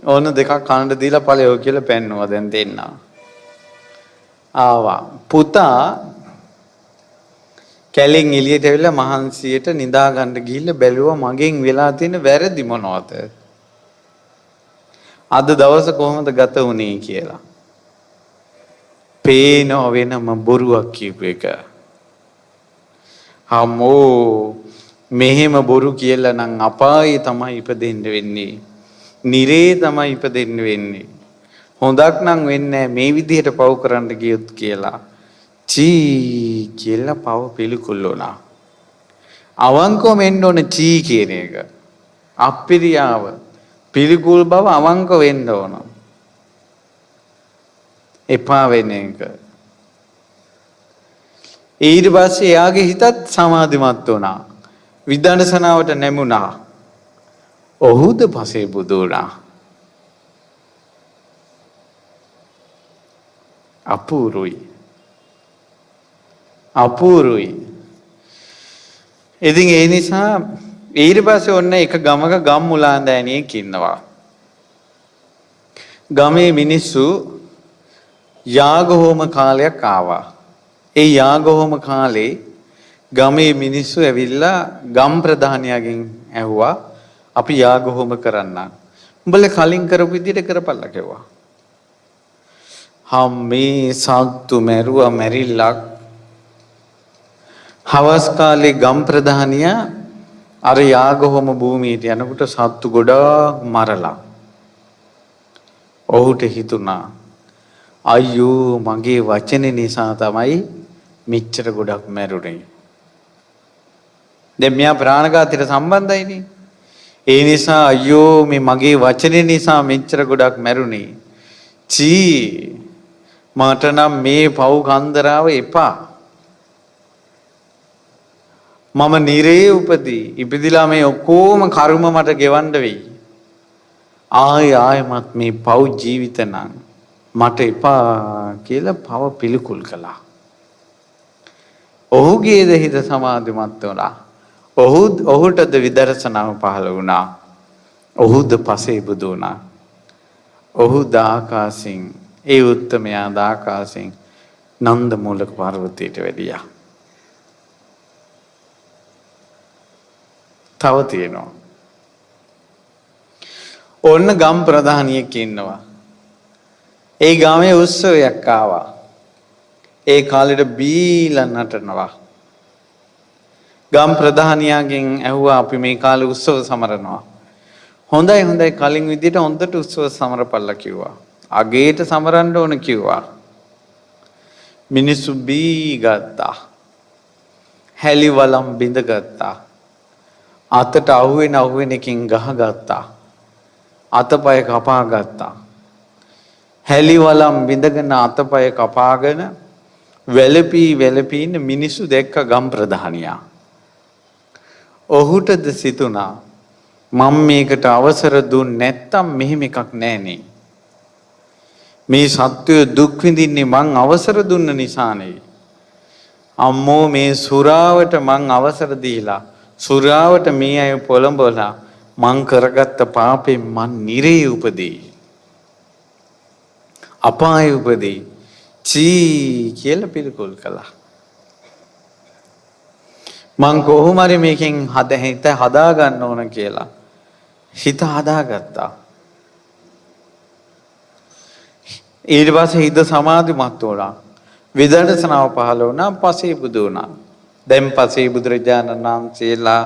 ඕන දෙකක් කනට දීලා ඵලයෝ කියලා පෙන්නවා දැන් දෙන්න. ආවා. පුතා කැලෙන් එළියට ඇවිල්ලා මහන්සියට නිදා ගන්න ගිහිල්ලා බැලුවා මගෙන් වෙලා තියෙන වැරදි මොනවද? අද දවස කොහොමද ගත වුනේ කියලා. පේනව වෙනම බොරුවක් කියපු එක. හම්මෝ මෙහෙම බොරු කියලා නම් අපායේ තමයි ඉපදෙන්න වෙන්නේ. නිරේ තමයි ඉපදෙන්න වෙන්නේ. හොඳක් නම් වෙන්නේ මේ විදිහට පව් කරන්න ගියොත් කියලා. චී කියලා පව පිළිකුල් වුණා. අවංකව වෙන්න ඕන චී කියන එක. අප්පිරියාව පිළිකුල් බව අවංක වෙන්න ඕන. එපා වෙන එක. ඊට පස්සේ එයාගේ හිතත් සමාධිමත් වුණා. විදර්ශනාවට නැමුණා. ඔහුද පසේ බුදු වුණා. අපූරුයි. අපූරුයි. ඉතින් ඒ නිසා ඊට පස්සේ ඔන්න එක ගමක ගම්මුලාන්දෑනියෙක් ඉන්නවා. ගමේ මිනිස්සු යාග හෝම කාලයක් ආවා. ඒ යාග හෝම කාලේ ගමේ මිනිස්සු ඇවිල්ලා ගම් ප්‍රධානියාගෙන් ඇහුවා අපි යාග හෝම කරන්න. උඹලා කලින් කරපු විදිහට කරපල්ලා කිව්වා. මේ සත්තු මැරුවා මැරිල්ලක්. හවස් කාලේ ගම් ප්‍රධානියා අර යාග හෝම භූමියට යනකොට සත්තු ගොඩාක් මරලා. ඔහුට හිතුණා අයියෝ මගේ වචනේ නිසා තමයි මෙච්චර ගොඩක් මැරුණේ. දැන් මෙයා ප්‍රාණඝාතයට සම්බන්ධයිනේ. ඒ නිසා අයියෝ මේ මගේ වචනේ නිසා මෙච්චර ගොඩක් මැරුණේ. චී මට නම් මේ පව් කන්දරාව එපා. මම නිරේ උපදී. ඉපදිලා මේ ඔක්කොම කර්ම මට ගෙවන්න වෙයි. ආයමත් මේ පව් ජීවිත නම් මට එපා කියලා පව පිළිකුල් කළා. ඔහුගේද හිත සමාධිමත් වුණා. ඔහුටද විදර්ශනාව පහළ වුණා. ඔහුද පසේ බුදු වුණා. ඔහු දාකාසින් ඒ උත්තමයා දාකාසින් නන්ද මූලක පර්වතයට වැඩියා. තව තියෙනවා. ඔන්න ගම් ප්‍රධානියෙක් ඉන්නවා. ඒ ගමේ උත්සවයක් ආවා. ඒ කාලෙට බීලා නටනවා. ගම් ප්‍රධානියාගෙන් ඇහුවා අපි මේ කාලේ උත්සව සමරනවා. හොඳයි කලින් විදිහට හොඳට උත්සව සමරපල්ලා කිව්වා. අගේට සමරන්න ඕන කිව්වා. මිනිස්සු බී ගත්තා. හැලි වලම් බිඳ ගත්තා. අතට අහුවෙන එකකින් ගහගත්තා. අතපය කපා ගත්තා. හැලි වලම් බිඳගෙන අතපය කපාගෙන වැළපී ඉන්න මිනිස්සු දැක්ක ගම් ප්‍රධානියා. ඔහුටද සිතුණා මම මේකට අවසර දුන්නේ නැත්තම් මෙහෙම එකක් නෑනේ. මේ සත්වය දුක් විඳින්නේ මං අවසර දුන්න නිසානේ. අම්මෝ මේ සුරාවට මං අවසර දීලා සුරාවට මේ අය පොළඹවලා මං කරගත්ත පාපෙන් මං නිරේ උපදී. අපායේ උපදී. චී කියලා පිළිකුල් කළා. මං කොහොම හරි මේකෙන් හිත හදා ගන්න ඕන කියලා හිත හදාගත්තා. ඊට පස්සේ හිත සමාධිමත් වුණා. විදර්ශනාව පහළ වුණා. පසේ බුදු වුණා. දැන් පසේ බුදුරජාණන් වහන්සේලා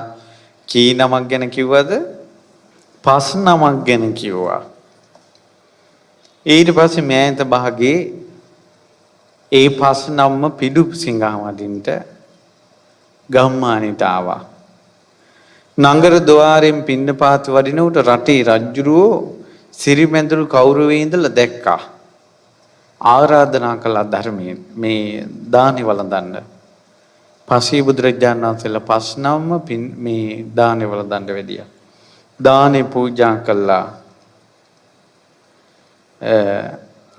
කී නමක් ගැන කිව්වද? 5 නමක් ගැන කිව්වා. ඊට පස්සේ මෑත භාගයේ ඒ 5 නම්ම පිඩු සිංහවදින්ට ගම්මානිට ආවා. නගර ద్వාරයෙන් පින්නපාත වඩින උට රටේ රජුරෝ සිරිමැදුරු කෞරවේ ඉඳලා දැක්කා. ආරාධනා කළා ධර්මයේ මේ දානි වළඳන්න. පසේ බුදුරජාණන් වහන්සේලා 5 නම්ම මේ දානි වළඳන්න වැඩියා. දානි පූජා කළා.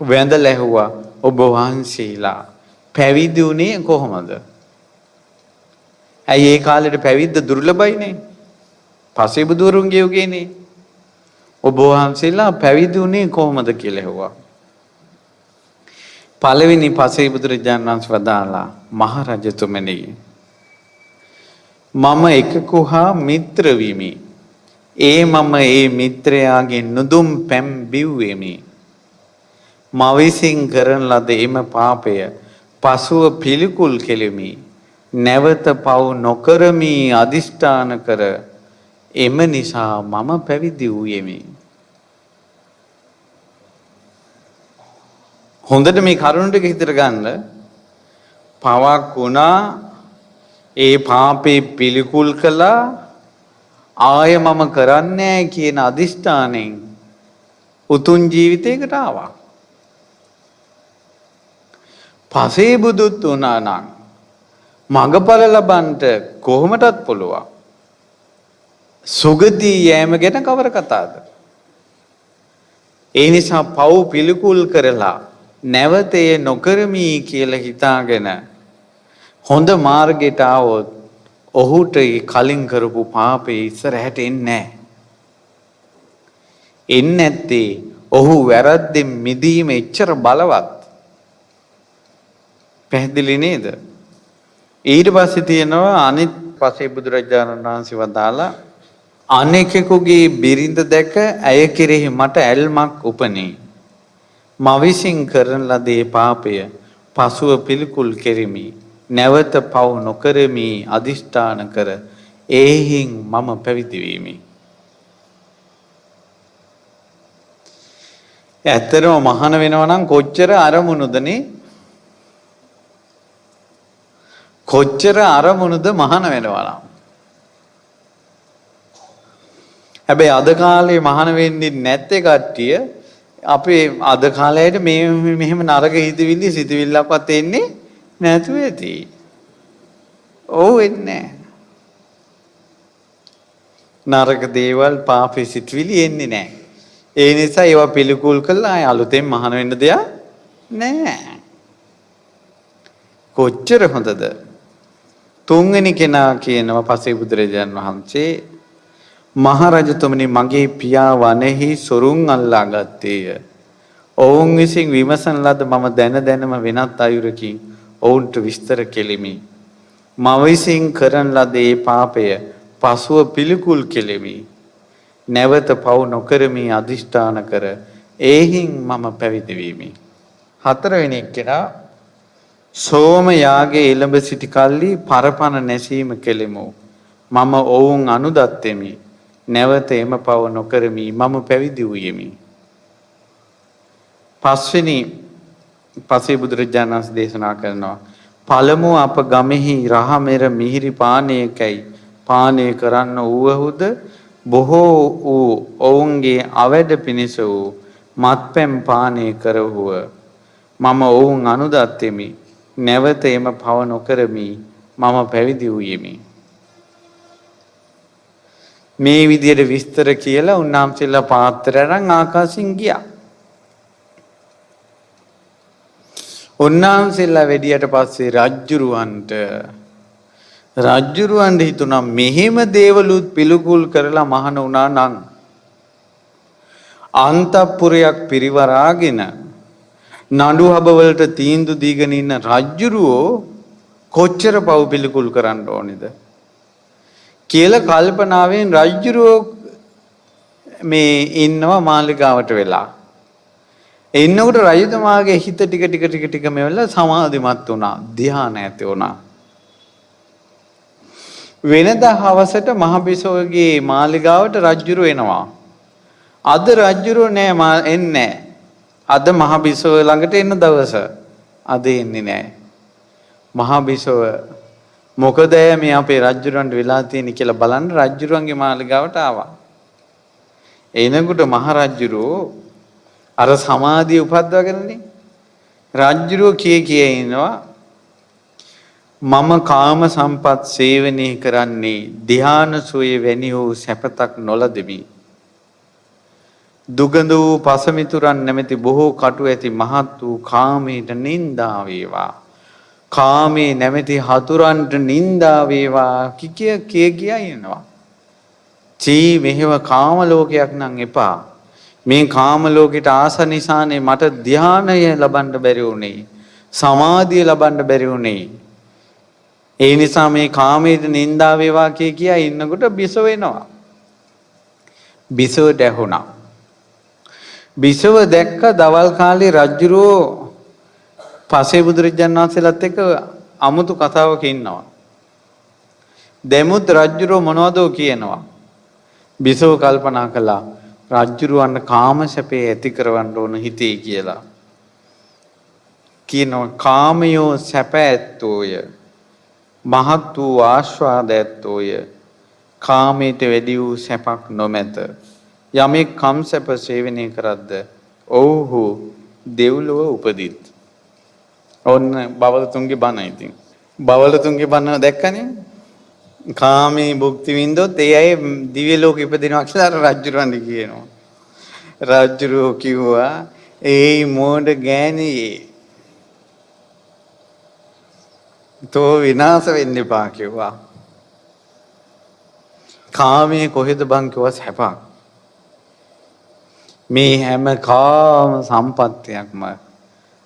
වැඳලා ඇහුවා ඔබ වහන්සේලා පැවිදි වුණේ කොහොමද? ඇයි ඒ කාලේට පැවිද්ද දුර්ලභයිනේ. පසේ බුදුරුන්ගේ යුගයේනේ. ඔබ වහන්සේලා පැවිදි වුණේ කොහොමද කියලා ඇහුවා. පළවෙනි පසේ බුදුරජාණන් වහන්සේ වදාලා මහරජතුමනි මම එකකුහා මිත්‍ර විමි. මම ඒ මිත්‍රයාගේ නුදුම් පැම් බිව්වෙමි. මවිසින් කරන ලද එම පාපය පසුව පිළිකුල් කෙලෙමි. නැවත පව් නොකරමි අදිෂ්ඨාන කර එම නිසා මම පැවිදි වූයෙමි. හොඳට මේ කරුණ ටික හිතට ගන්න. පවක් වුණා, ඒ පාපේ පිළිකුල් කළා, ආය මම කරන්නේ කියන අදිෂ්ඨානෙන් උතුම් ජීවිතයකට ආවා. පසේ බුදුත් වුණා නම් මඟඵල ලබන්නට කොහොමදත් පුළුවන්. සුගති යෑම ගැන කවර කතාවද? ඒ නිසා පව් පිළිකුල් කරලා නැවත ඒ නොකරමි කියලා හිතාගෙන හොඳ මාර්ගයට ආවොත් ඔහුට කලින් කරපු පාපේ ඉස්සරහට එන්නේ නැහැ. එන්නේ නැත්තේ ඔහු වැරද්දෙන් මිදීම එච්චර බලවත්. පැහැදිලි නේද? ඊට පස්සේ තියෙනවා අනිත් පසේ බුදුරජාණන් වහන්සේ වදාලා අනෙකෙකුගේ බිරිඳ දැක ඇය කෙරෙහි මට ඇල්මක් උපනේ. මවිසින් කරන ලදී පාපය පසුව පිළිකුල් කෙරිමි. නැවත පව් නොකරමි අදිෂ්ඨාන කර ඒහින් මම පැවිදි වීමි. ඇත්තටම මහාන වෙනවා නම් කොච්චර අරමුණුදනේ? කොච්චර අරමුණුද මහාන වෙනවා නම්? හැබැයි අද කාලේ මහාන වෙන්නේ නැත්තේ කට්ටිය අපේ අද කාලයට මේ මෙහෙම නරක හිතවිලි සිතවිල්ලක්වත් එන්නේ නැතුව ඇති. ඔව් එන්නේ. නරක දේවල් පාපේ සිටවිලි එන්නේ නැහැ. ඒ නිසා ඒවා පිළිකුල් කළා ආය අලුතෙන් මහාන වෙන්න දෙයක් නැහැ. කොච්චර හොඳද? තුන්වෙනි කෙනා කියනවා පසේ බුදුරජාන් වහන්සේ මහරජතුමනි මගේ පියා වනහි සොරුන් අල්ලා ගත්තේය. ඔවුන් විසින් විමසන ලද මම දැන දැනම වෙනත් අයුරකින් ඔවුන්ට විස්තර කෙලිමි. මම විසින් කරන ලද ඒ පාපය පසුව පිළිකුල් කෙලිමි. නැවත පව් නොකරමි අදිෂ්ඨාන කර ඒහින් මම පැවිදි වෙමි. හතරවෙනි කෙනා සෝම යාගයේ එළඹ සිටි කල්ලි පරපණ නැසීම කෙලෙමු. මම ඔවුන් අනුදත්තෙමි. නැවත එම පව නොකරමි මම පැවිදි වූයෙමි. පස්වෙනි පසේ බුදුරජාණන් වහන්සේ දේශනා කරනවා පළමුව අප ගමෙහි රහ මෙර මිහිරි පානයකයි පානය කරන්න වූවහුද බොහෝ වූ ඔවුන්ගේ අවැඩ පිණිස වූ මත්පැන් පානය කරවුව. මම ඔවුන් අනුදත්තෙමි. නැවත එම පව නොකරමි මම පැවිදි වූයෙමි. මේ විදියට විස්තර කියලා උන්වහන්සේලා පාත්‍රයන් ආකාශින් ගියා. උන්වහන්සේලා වැඩියට පස්සේ රජ්ජුරුවන්ට හිතුණා මෙහෙම දේවලුත් පිළිකුල් කරලා මහාන වුණා නම් අන්තපුරයක් පිරිවරාගෙන නඩු හබවලට තීන්දුව දීගෙන ඉන්න රජ්ජුරුවෝ කොච්චර පව් පිළිකුල් කරන්න ඕනේද කියලා කල්පනාවෙන් රජ්ජුරුවෝ මේ ඉන්නවා මාලිගාවට වෙලා. එන්නකොට රජතුමාගේ හිත ටික මෙවලා සමාධිමත් වුණා, ධ්‍යාන ඇති වුණා. වෙනදා හවසට මහබිසෝගේ මාලිගාවට රජ්ජුරුවෝ එනවා. අද රජ්ජුරුවෝ නෑ එන්නේ. අද මහබිසව ළඟට එන්න දවස. අද එන්නේ නැහැ. මහබිසව මොකද මේ අපේ රජුරන්ට වෙලා තියෙන්නේ කියලා බලන්න රජුරන්ගේ මාලිගාවට ආවා. එනකොට මහරජුරෝ අර සමාධිය උපද්දවගෙනනේ රජුරෝ කිය ඉනවා මම කාම සම්පත් සේවනය කරන්නේ ධ්‍යාන සෝයේ වැනි වූ සැපතක් නොලදෙමි. දුගඳ වූ පසමිතුරන් නැමැති බොහෝ කටු ඇති මහත් වූ කාමයට නින්දා වේවා. කාමේ නැමැති හතුරන්ට නින්දා වේවා කිය ඉන්නවා. චී මෙහෙව කාම ලෝකයක් නම් එපා. මේ කාම ලෝකෙට ආස නිසානේ මට ධානය ලබන්න බැරි වුනේ. සමාධිය ලබන්න බැරි වුනේ. ඒ නිසා මේ කාමයට නින්දා වේවා කිය ඉන්නකොට බිසව එනවා. බිසවට ඇහුණා. බිසව දැක්ක දවල් කාලේ රජුරෝ පසේ බුදුරජාණන් වහන්සේලාත් එක්ක අමුතු කතාවක ඉන්නවා. දෙමුත් රජුරෝ මොනවදෝ කියනවා. බිසව කල්පනා කළා රජුරවන්න කාම සැපේ ඇති කරවන්න ඕන හිතේ කියලා. කියනවා කාමයෝ සැප ඇත්තෝය. මහත් වූ ආස්වාද ඇත්තෝය. කාමයට වැඩි වූ සැපක් නොමැත. යමෙක් කම් සැප සේවනය කරද්ද ඔව්හු දෙව්ලොව උපදිත්. ඔන්න බවලතුන්ගේ බණ ඉතින්. බවලතුන්ගේ බණ දැක්කනේ. කාමී භුක්ති විඳොත් ඒ අය දිව්‍ය ලෝක ඉපදිනවා කියලා රජුරවන්දි කියනවා. රජුරෝ කිව්වා ඒ මෝඩ ගෑණියේ තෝ විනාශ වෙන්න එපා කිව්වා. කාමයේ කොහෙද බං කිව්වා සැපක්. මේ හැම කාම සම්පත්තියක්ම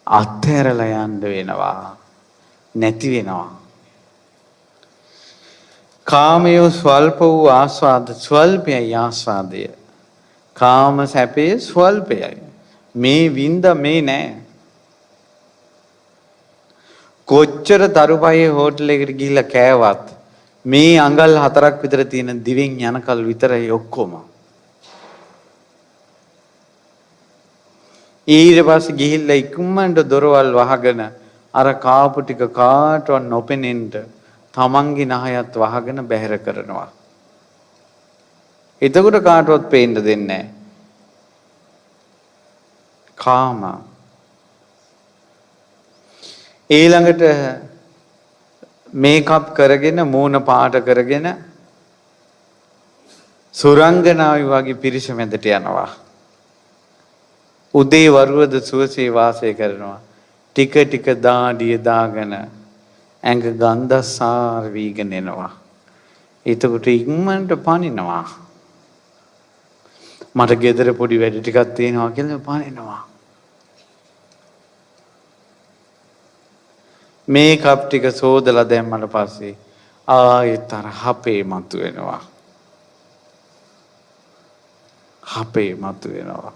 අත්හැරලා යන්න වෙනවා. නැති වෙනවා. කාමයේ ස්වල්ප වූ ආස්වාද ස්වල්පයයි ආස්වාදය. කාම සැපේ ස්වල්පයයි. මේ විඳ මේ නෑ. කොච්චර තරුපයේ හෝටලයකට ගිහිල්ලා කෑවත් මේ අඟල් 4ක් විතර තියෙන දිවෙන් යනකල් විතරයි ඔක්කොම. ඊට පස්සේ ගිහිල්ලා ඉක්මනට දොරවල් වහගෙන අර කාපු ටික කාටවත් නොපෙනෙන්න තමන්ගේ නහයත් වහගෙන බැහැර කරනවා. එතකොට කාටවත් පේන්න දෙන්නේ නැහැ. කාම. ඊළඟට මේකප් කරගෙන මූණ පාට කරගෙන සුරංගනාවි වගේ පිරිස මැදට යනවා. උදේ වරුවද සුවසේ වාසය කරනවා. ටික ටික දාඩිය දාගෙන ඇඟ ගන්ධසාර වීගෙන එනවා. එතකොට ඉක්මනට පනිනවා. මට ගෙදර පොඩි වැඩ ටිකක් තියෙනවා කියලා පනිනවා. මේ කප් ටික සෝදලා දැම්මට පස්සේ ආයෙත් අර හපේ මතුවෙනවා. හපේ මතුවෙනවා.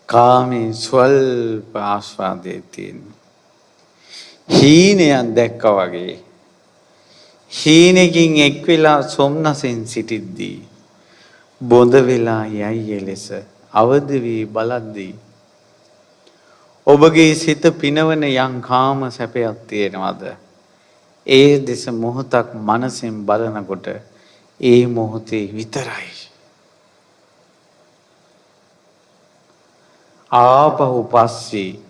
කාමේ ස්වල්ප ආස්වාදයේ තියෙන හීනයන් දැක්කා වගේ හීනකින් එක් වෙලා සොම්නසෙන් සිටිද්දී බොඳ වෙලා යයි ලෙස අවදි වී බලද්දී ඔබගේ සිත පිනවන යම් කාම සැපයක් තියෙනවද? ඒ දෙස මොහොතක් මනසෙන් බලනකොට ඒ මොහොතේ විතරයි. ආපහු පස්සේ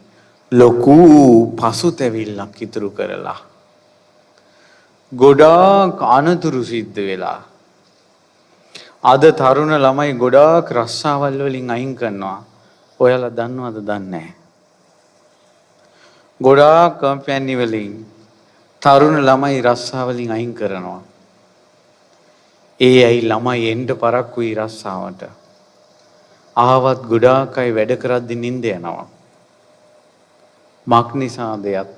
ලොකු පසුතැවිල්ලක් ඉතුරු කරලා ගොඩාක් අනතුරු සිද්ධ වෙලා අද තරුණ ළමයි ගොඩාක් රස්සාවල් වලින් අයින් කරනවා. ඔයාලා දන්නවද දන්නේ නැහැ. ගොඩාක් කම්පැනි වලින් තරුණ ළමයි රස්සාවලින් අයින් කරනවා. ඒ අය ළමයි එන්න පරක්කුයි රස්සාවට. ආවත් ගොඩාක් අය වැඩ කරද්දි නිින්ද යනවා. මක් නිසාදයක්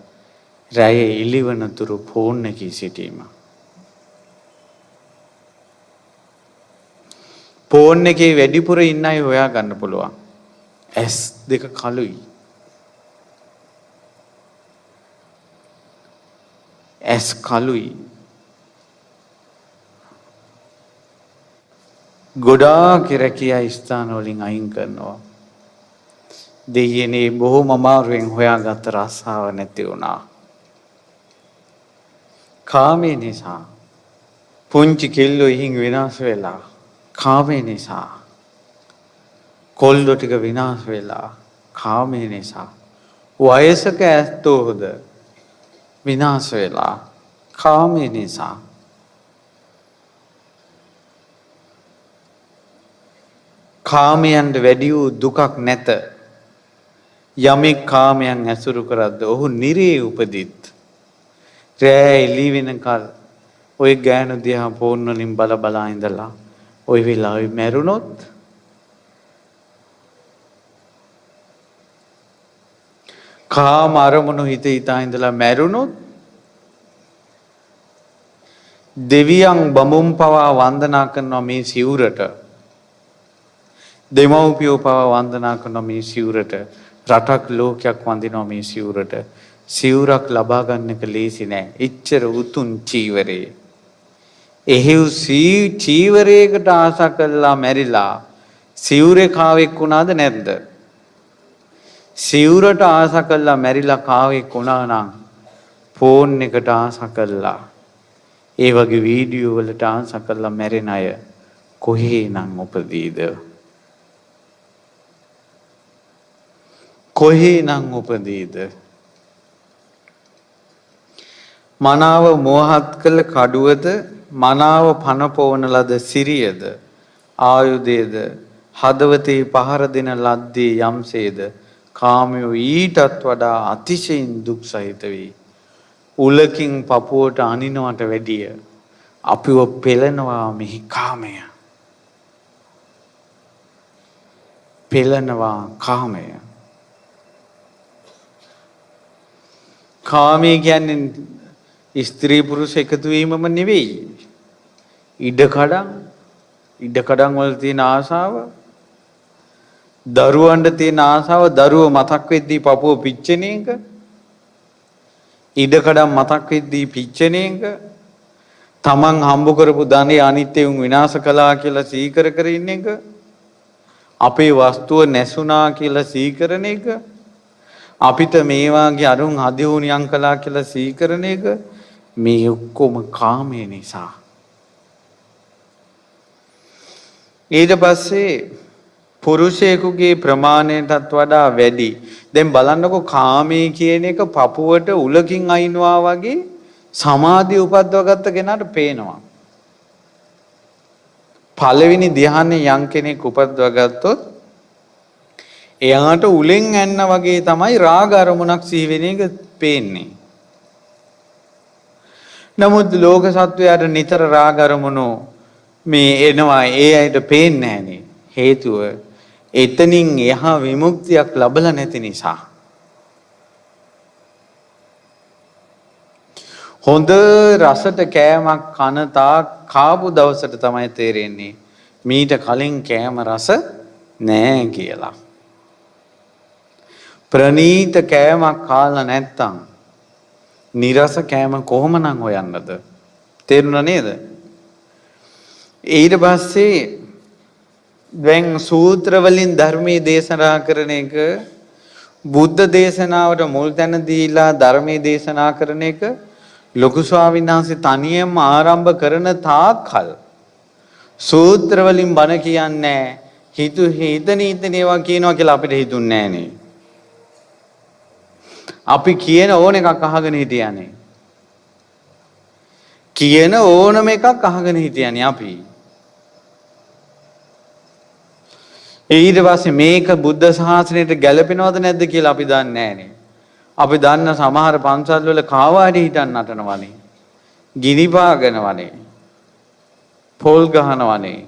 රැය එළිවනතුරු ෆෝන් එකේ සිටීම. ෆෝන් එකේ වැඩිපුර ඉන්න අය හොයා ගන්න පුළුවන්. S2 කළුයි. S කළුයි. ගොඩාක් රැකියා ස්ථාන වලින් අයින් කරනවා. දෙයනේ බොහොම අමාරුවෙන් හොයාගත්ත රස්සාව නැති වුණා. කාමේ නිසා පුංචි කෙල්ලෝ ඉහින් විනාශ වෙලා. කාමේ නිසා කොල්ලෝ ටික විනාශ වෙලා. කාමේ නිසා වයසක ඇත්තෝද විනාශ වෙලා. කාමේ නිසා කාමයන්ට වැඩි වූ දුකක් නැත. යමෙක් කාමයන් ඇසුරු කරද්ද ඔහු නිරේ උපදිත්. රෑ එළි වෙනකල් ඔය ගෑනු දිහා ෆෝන් වලින් බල බලා ඉඳලා ඔය වෙලාවෙ මැරුණොත් කාම අරමුණු හිත හිතා ඉඳලා මැරුණොත් දෙවියන් බඹුන් පවා වන්දනා කරනවා මේ සිවුරට. දෙමව්පියෝ පවා වන්දනා කරනවා මේ සිවුරට. රටක් ලෝකයක් වඳිනවා මේ සිවුරට. සිවුරක් ලබා ගන්න එක ලේසි නෑ. එච්චර උතුම් චීවරේ. එහෙව් චීවරයකට ආශා කළා මැරිලා සිවුරේ කාවෙක් වුණාද නැද්ද? සිවුරට ආශා කළා මැරිලා කාවෙක් වුණා නම් ෆෝන් එකට ආශා කළා ඒ වගේ වීඩියෝ වලට ආශා කළා මැරෙන අය කොහේ නම් උපදීද? කොහේ නම් උපදීද? මනාව මෝහත් කළ කඩුවද මනාව පන පොවන ලද සිරියද ආයුධයද හදවතේ පහර දෙන ලද්දේ යම්සේද කාමයෝ ඊටත් වඩා අතිශයින් දුක් සහිත වේ. උලකින් පපුවට අනිනවට වැඩිය අපිව පෙළනවා මෙහි කාමය. පෙළනවා කාමය. කාමය කියන්නේ ස්ත්‍රී පුරුෂ එකතු වීමම නෙවෙයි. ඉඩකඩම් වල තියෙන ආශාව, දරුවන්ට තියෙන ආශාව, දරුව මතක් වෙද්දී පපුව පිච්චෙන එක, ඉඩකඩම් මතක් වෙද්දී පිච්චෙන එක, තමන් හම්බ කරපු ධනෙ අනිත්‍යයෙන් විනාශ කළා කියලා සීකර කර ඉන්න එක, අපේ වස්තුව නැසුණා කියලා සීකරන එක, අපිට මේ වාගේ අරුන් හදිහුනියම් කළා කියලා සීකරන එක, මේ ඔක්කොම කාමයේ නිසා. ඊට පස්සේ පුරුෂයෙකුගේ ප්‍රමාණයටත් වඩා වැඩි. දැන් බලන්නකො කාමයේ කියන එක පපුවට උලකින් අයින්නවා වගේ සමාධිය උපද්දව ගත්ත කෙනාට පේනවා. පළවෙනි ධ්‍යානයේ යම් කෙනෙක් උපද්දව ගත්තොත් එයාට උලෙන් ඇන්න වගේ තමයි රාග අරමුණක් සිහි වෙන එක පේන්නේ. නමුත් ලෝක සත්වයාට නිතර රාග අරමුණු මේ එනවා ඒ අයට පේන්නේ නැහනේ. හේතුව එතනින් එහා විමුක්තියක් ලැබලා නැති නිසා. හොඳ රසට කෑමක් කන තාක් කාපු දවසට තමයි තේරෙන්නේ මීට කලින් කෑම රස නෑ කියලා. ප්‍රනීත කෑමක් කාලා නැත්තම් නිරස කෑම කොහොමනම් හොයන්නද? තේරුණා නේද? ඊට පස්සේ දැන් සූත්‍ර වලින් ධර්මයේ දේශනා කරන එක බුද්ධ දේශනාවට මුල් තැන දීලා ධර්මයේ දේශනා කරන එක ලොකු ස්වාමීන් වහන්සේ තනියම ආරම්භ කරන තාක්කල් සූත්‍ර වලින් බණ කියන්නේ හිතන ඒවා කියනවා කියලා අපිට හිතුන්නේ නෑනේ. අපි කියන ඕන එකක් අහගෙන හිටියානේ. කියන ඕනම එකක් අහගෙන හිටියානේ අපි. ඊට පස්සේ මේක බුද්ධ ශාසනයට ගැලපෙනවද නැද්ද කියලා අපි දන්නේ නෑනේ. අපි දන්න සමහර පන්සල් වල කාවාඩි හිටන් නටනවනේ. ගිනි පාගනවනේ. පොල් ගහනවනේ.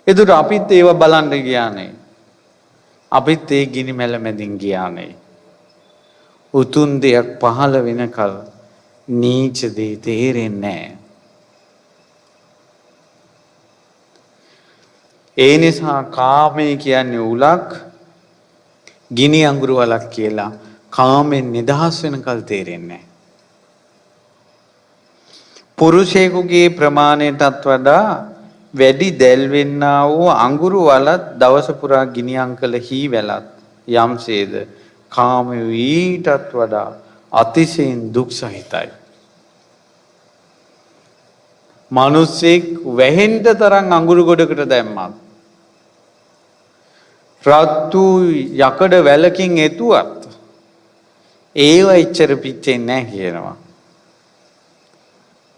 ඒකට අපිත් ඒව බලන්න ගියානේ. අපිත් ඒ ගිනි මැල මැදින් ගියානේ. උතුම් දෙයක් පහළ වෙනකල් නීච දේ තේරෙන්නේ නැහැ. ඒ නිසා කාමයේ කියන්නේ උලක් ගිනි අඟුරු වලක් කියලා කාමෙන් නිදහස් වෙනකල් තේරෙන්නේ නැහැ. පුරුෂයෙකුගේ ප්‍රමාණයටත් වඩා වැඩි දැල් වෙන්නා වූ අඟුරු වලත් දවස පුරා ගිනියම් කළ හී වැලත් යම්සේද කාමය ඊටත් වඩා අතිශයින් දුක් සහිතයි. මිනිස්සෙක් වැහෙන්න තරම් අඟුරු ගොඩකට දැම්මත් රත්තු යකඩ වැලකින් එතුවත් ඒව ඉච්චර පිච්චෙන්නේ නැහැ කියනවා.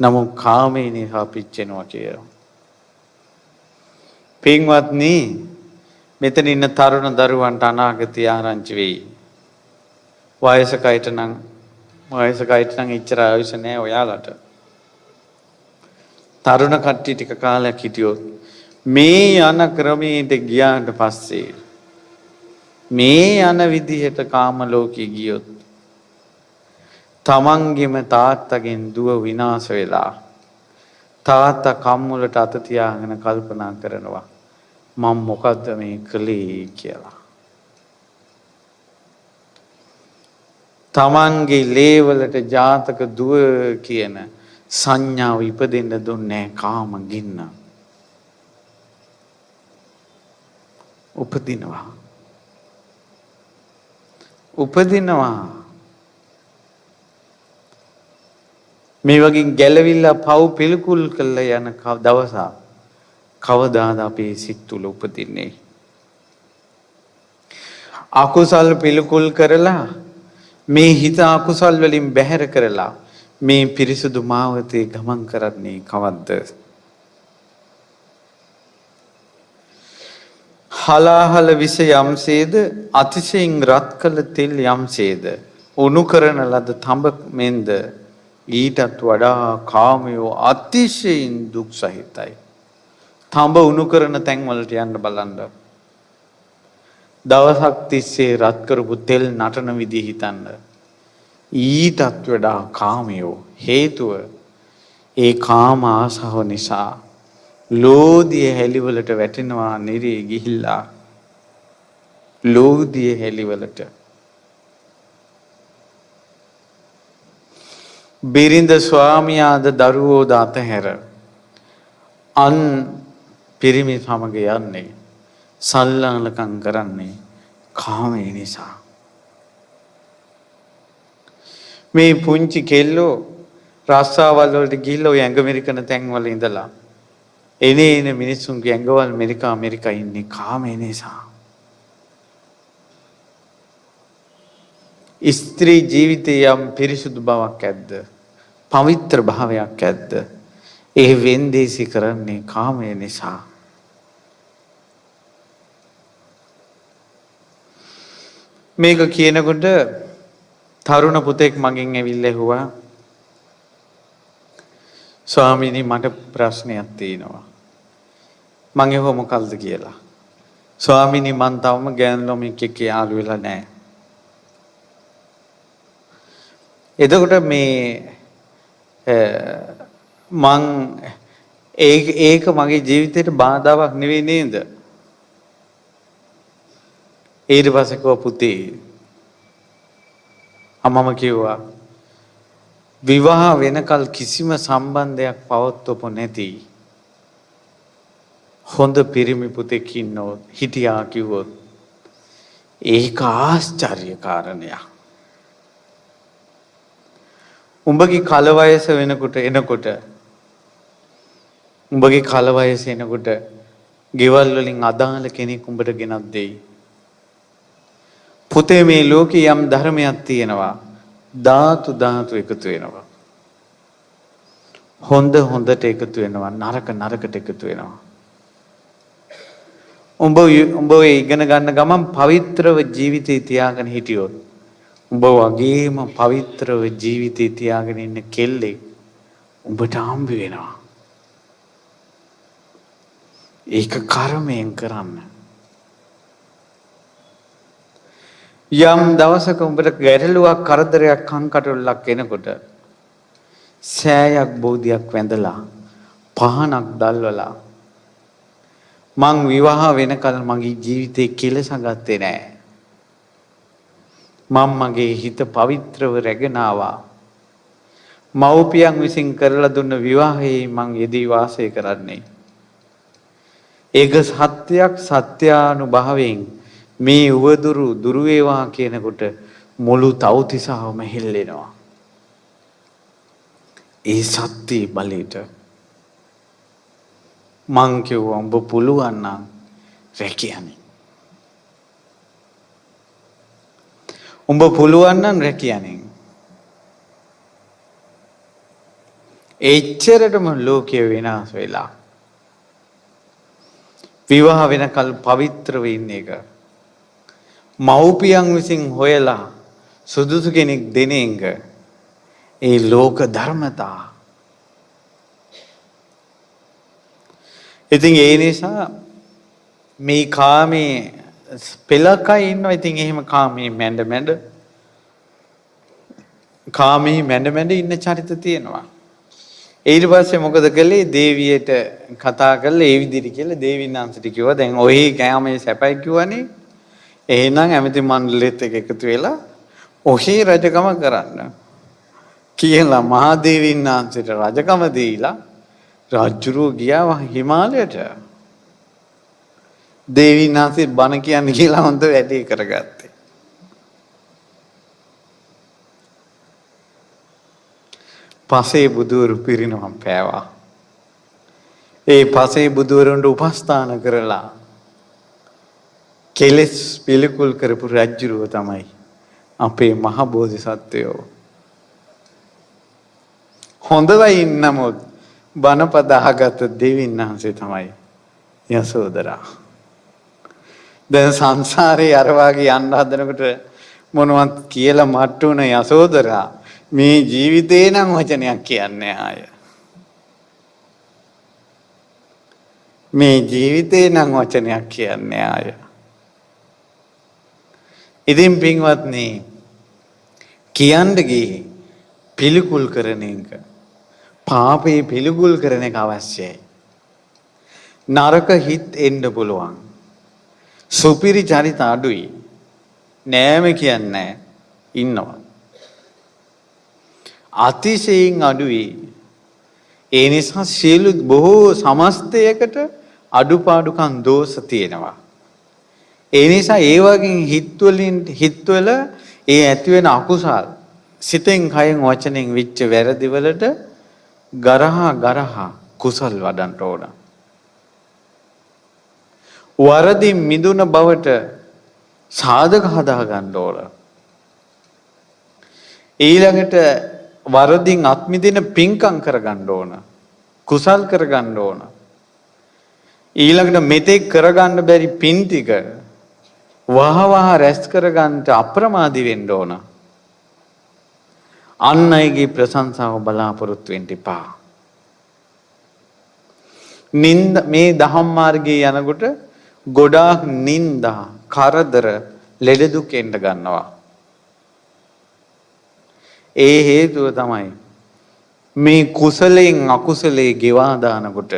නමුත් කාමයේ නිසා පිච්චෙනවා කියනවා. පින්වත්නි මෙතන ඉන්න තරුණ දරුවන්ට අනාගතය ආරංචි වෙයි. වයසකයිට නම් ඉච්චර ආයුෂ නැහැ ඔයාලට. තරුණ කට්ටිය ටික කාලයක් හිටියොත් මේ යන ක්‍රමයට ගියාට පස්සේ මේ යන විදිහට කාම ලෝකෙ ගියොත් තමන්ගෙම තාත්තගෙන් දුව විනාශ වෙලා තාත්තා කම්මුලට අත තියාගෙන කල්පනා කරනවා මම මොකද්ද මේ කළේ කියලා. තමන්ගේ ලේවලට ජාතක දුව කියන සංඥාව ඉපදෙන්න දුන්නේ කාම ගින්න. උපදිනවා. මේ වගේ ගැලවිලා පව් පිළිකුල් කළා යන දවස කවදාද අපේ සිත් තුළ උපදින්නේ? අකුසල් පිළිකුල් කරලා මේ හිත අකුසල් වලින් බැහැර කරලා මේ පිරිසුදු මාවතේ ගමන් කරන්නේ කවද්ද? හලාහල විස යම්සේද අතිශයින් රත් කළ තෙල් යම්සේද උණු කරන ලද තඹ මෙන්ද ඊටත් වඩා කාමයෝ අතිශයින් දුක් සහිතයි. තඹ උණු කරන තැන් වලට යන්න බලන්න. දවසක් තිස්සේ රත් කරපු තෙල් නටන විදිහ හිතන්න. ඊටත් වඩා කාමයෝ. හේතුව ඒ කාම ආසාව නිසා ලෝධිය හැලිවලට වැටෙනවා නිරේ ගිහිල්ලා. ලෝධිය හැලිවලට බිරිඳ ස්වාමියාද දරුවෝද අතහැර අන් පිරිමි සමග යන්නේ සල්ලාලකම් කරන්නේ කාමයේ නිසා. මේ පුංචි කෙල්ලෝ රස්සාවල් වලට ගිහිල්ලා ඔය ඇඟ මෙරිකන තැන්වල ඉඳලා එනේ මිනිස්සුන්ගේ ඇඟවල් මෙරිකා ඉන්නේ කාමයේ නිසා. ස්ත්‍රී ජීවිතයේ යම් පිරිසුදු බවක් ඇද්ද? පවිත්‍ර භාවයක් ඇද්ද? ඒ වෙන්දේසි කරන්නේ කාමය නිසා. මේක කියනකොට තරුණ පුතෙක් මගෙන් ඇවිල්ලා ඇහුවා ස්වාමීනි මට ප්‍රශ්නයක් තියෙනවා. මං ඇහුවා මොකක්ද කියලා. ස්වාමීනි මං තවම ගෑනු ළමෙක් එක්ක යාළු වෙලා නැහැ. එතකොට මේ මං ඒක මගේ ජීවිතේට බාධාවක් නෙවෙයි නේද? ඊට පස්සේ කිව්වා පුතේ අම්මම කිව්වා විවාහ වෙනකල් කිසිම සම්බන්ධයක් පවත්වපො නැති හොඳ පිරිමි පුතෙක් ඉන්නවොත් හිටියා කිව්වොත් ඒක ආශ්චර්ය කාරණයක්. උඹගේ කල වයස එනකොට උඹගේ කල වයස එනකොට ගෙවල් වලින් අදාළ කෙනෙක් උඹට ගෙනත් දෙයි. පුතේ මේ ලෝකේ යම් ධර්මයක් තියෙනවා. ධාතු එකතු වෙනවා. හොඳට එකතු වෙනවා. නරකට එකතු වෙනවා. උඹ ඉගෙන ගන්න ගමන් පවිත්‍රව ජීවිතේ තියාගෙන හිටියොත් උඹ වගේම පවිත්‍රව ජීවිතේ තියාගෙන ඉන්න කෙල්ලෙක් උඹට හම්බ වෙනවා. ඒක කර්මයෙන් කරන්න. යම් දවසක උඹට ගැටලුවක් කරදරයක් කංකටොල්ලක් එනකොට සෑයක් බෝධියක් වැඳලා පහනක් දැල්වලා මං විවාහ වෙනකල් මගේ ජීවිතේ කෙලස ගත්තේ නෑ. මම මගේ හිත පවිත්‍රව රැගෙන ආවා. මව්පියන් විසින් කරලා දුන්න විවාහයේ මං යෙදී වාසය කරන්නේ. ඒක සත්‍යයක් සත්‍යානුභවයෙන් මේ උවදුරු දුරු වේවා කියනකොට මුළු තව්තිසාවම හෙල්ලෙනවා. ඒ සත්‍ය බලයට මං කිව්වා උඹ පුළුවන් නම් රැකියන්නේ. උඹ පුළුවන් නම් රැකියන්නේ. එච්චරටම ලෝකය වෙනස් වෙලා. විවාහ වෙනකල් පවිත්‍රව ඉන්න එක. මව්පියන් විසින් හොයලා සුදුසු කෙනෙක් දෙන එක. ඒ ලෝක ධර්මතා. ඉතින් ඒ නිසා මේ කාමේ පෙළකයි ඉන්නවා. ඉතින් එහෙම කාමේ මැඬ ඉන්න චරිත තියෙනවා. ඊට පස්සේ මොකද කළේ? දේවියට කතා කරලා ඒ විදිහට කියලා දේවින්නාන්සට කිව්වා දැන් ඔහි කෑමේ සැපයි කිව්වනේ. එහෙනම් ඇමති මණ්ඩලෙත් එකතු වෙලා ඔහි රජකම කරන්න කියලා මහදේවින්නාන්සට රජකම දීලා රජුරෝ ගියා හිමාලයට. දේවින්නාන්සේ බණ කියන්නේ කියලා හොඳ වැඩේ කරගත්තේ. පසේ බුදුවරු පිරිනවම් පෑවා. ඒ පසේ බුදුවරුන්ට උපස්ථාන කරලා කෙලෙස් පිළිකුල් කරපු රජුරුව තමයි අපේ මහ බෝධිසත්වයෝ. හොඳයි නමුත් බණපද අහගත් දෙවියන්හන්සේ තමයි යසෝදරා. දැන් සංසාරේ අර වාගේ යන්න හදනකොට මොනවත් කියලා මට්ටු වුණ යසෝදරා මේ ජීවිතේ නම් වචනයක් කියන්නේ ආය. මේ ජීවිතේ නම් වචනයක් කියන්නේ ආය. ඉතින් පින්වත්නි කියන්න ගියේ පිළිකුල් කරන එක. පාපේ පිළිකුල් කරන එක අවශ්‍යයි. නරක හිත් එන්න පුළුවන්. සුපිරි චරිත අඩුයි. නෑම කියන්නේ ඉන්නවා. අතිශයින් අඩුයි. ඒ නිසා සියලු බොහෝ සමස්තයකට අඩුපාඩුකම් දෝෂ තියෙනවා. ඒ නිසා ඒ වගේ හිත්වල ඒ ඇති වෙන අකුසල් සිතෙන් කයෙන් වචනෙන් විච්ච වැරදි වලට ගරහා කුසල් වඩන්න ඕන. වරදින් මිදුන බවට සාධක හදා ගන්න ඕන. ඊළඟට වරදින් අත් මිදින පින්කම් කර ගන්න ඕන. කුසල් කරගන්න ඕන. ඊළඟට මෙතෙක් කරගන්න බැරි පින් ටික වහවහ රැස් කරගන්න අප්‍රමාදී වෙන්න ඕන. අන් අයගේ ප්‍රශංසාව බලාපොරොත්තු වෙන්න එපා. මේ දහම් මාර්ගයේ යනකොට ගොඩාක් නිന്ദා, කරදර, ලෙඩ දුක් එන්න ගන්නවා. ඒ හේතුව තමයි මේ කුසලයෙන් අකුසලයේ ගෙවා දානකොට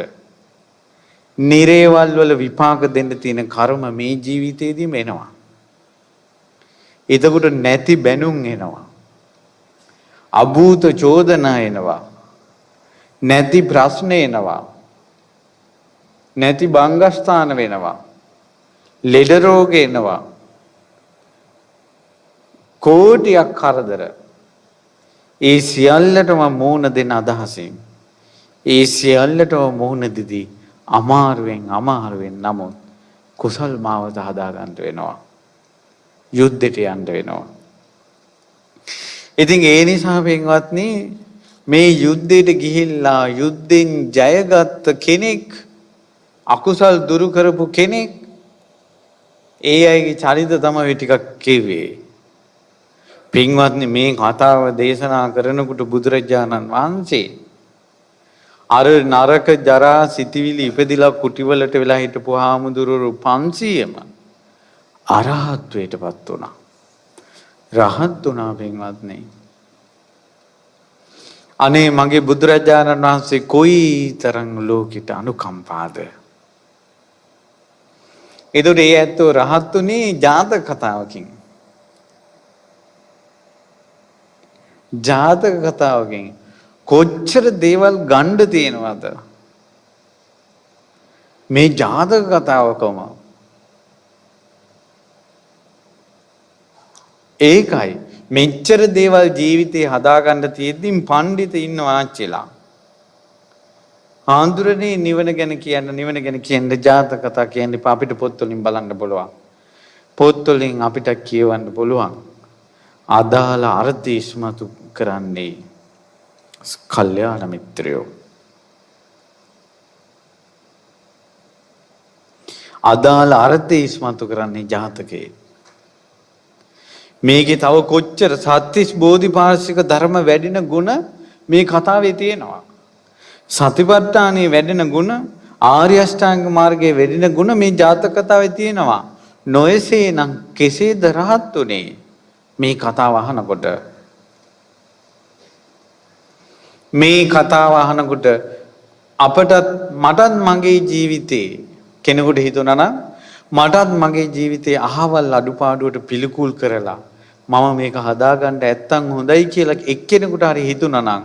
නිරේවල් වල විපාක දෙන්න තියෙන කර්ම මේ ජීවිතේදීම එනවා. එතකොට නැති බැනුම් එනවා. අභූත චෝදනා එනවා. නැති ප්‍රශ්න එනවා. නැති බංගස්ථාන වෙනවා. ලෙඩ රෝග එනවා. කෝටියක් කරදර. ඒ සියල්ලටම මුහුණ දෙන අදහසින් ඒ සියල්ලටම මුහුණ දෙදී අමාරුවෙන් නමුත් කුසල් මාවත හදා ගන්න වෙනවා. යුද්ධයට යන්න වෙනවා. ඉතින් ඒ නිසා පින්වත්නි මේ යුද්ධයට ගිහිල්ලා යුද්ධෙන් ජයගත්ත කෙනෙක් අකුසල් දුරු කරපු කෙනෙක් ඒ අයගේ චරිත තමයි ටිකක් කිව්වේ. පින්වත්නි මේ කතාව දේශනා කරනකොට බුදුරජාණන් වහන්සේ අර නරක ජරා සිටිවිලි ඉපදිලා කුටිවලට වෙලා හිටපු හාමුදුරුවෝ 500ම අරහත්වයටපත් වුණා. රහත් වුණා පින්වත්නි. අනේ මගේ බුදුරජාණන් වහන්සේ කොයි තරම් ලෝකෙට අනුකම්පාද. ඒතකොට ඒ ඇත්තෝ රහත් උනේ ජාතක කතාවකින්. ජාතක කතාවකින් කොච්චර දේවල් ගන්න තියෙනවද මේ ජාතක කතාවකම. ඒකයි මෙච්චර දේවල් ජීවිතේ හදාගන්න තියෙද්දි පඬිත ඉන්නවා ආච්චිලා. ආන්දුරනේ නිවන ගැන කියන්න ජාතක කතා කියන්න එපා. අපිට පොත් වලින් බලන්න පුළුවන්. පොත් වලින් අපිට කියවන්න පුළුවන්. අදාළ අර්ථ ඉස්මතු කරන්නේ කල්යාණ මිත්‍රයෝ. අදාළ අර්ථ ඉස්මතු කරන්නේ ජාතකේ. මේකේ තව කොච්චර සත්‍තිස් බෝධිපාර්ශ්වික ධර්ම වැඩින ගුණ මේ කතාවේ තියෙනවා. සතිපට්ඨානයේ වැඩෙන ගුණ, ආර්ය අෂ්ටාංග මාර්ගයේ වැඩෙන ගුණ මේ ජාතක කතාවේ තියෙනවා. නොයසේනම් කෙසේද රහත් උනේ? මේ කතාව අහනකොට මටත් මගේ ජීවිතේ කෙනෙකුට හිතුණා නම් මටත් මගේ ජීවිතේ අහවල් අඩුපාඩුවට පිළිකුල් කරලා මම මේක හදාගන්න නැත්තම් හොඳයි කියලා එක්කෙනෙකුට හරි හිතුණා නම්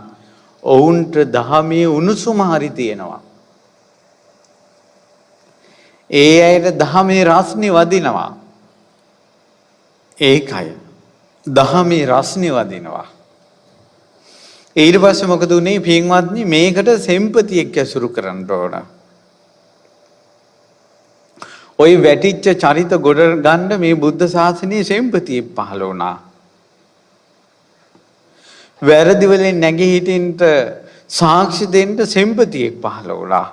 ඔවුන්ට දහමේ උණුසුම හරි තියෙනවා. ඒ අයට දහමේ රස්නේ වදිනවා. ඒකයි දහමේ රස්නේ වදිනවා. ඊට පස්සේ මොකද උනේ පින්වත්නි? මේකට සෙම්පතියක් ඇසුරු කරන්න ඕන. ওই වැටිච්ච චරිත ගොඩ ගන්න මේ බුද්ධ ශාසනයේ සෙම්පතිය පහළ වුණා. වැරදි වලින් නැගී හිටින්න සාක්ෂි දෙන්න සෙම්පතියෙක් පහළ වුණා.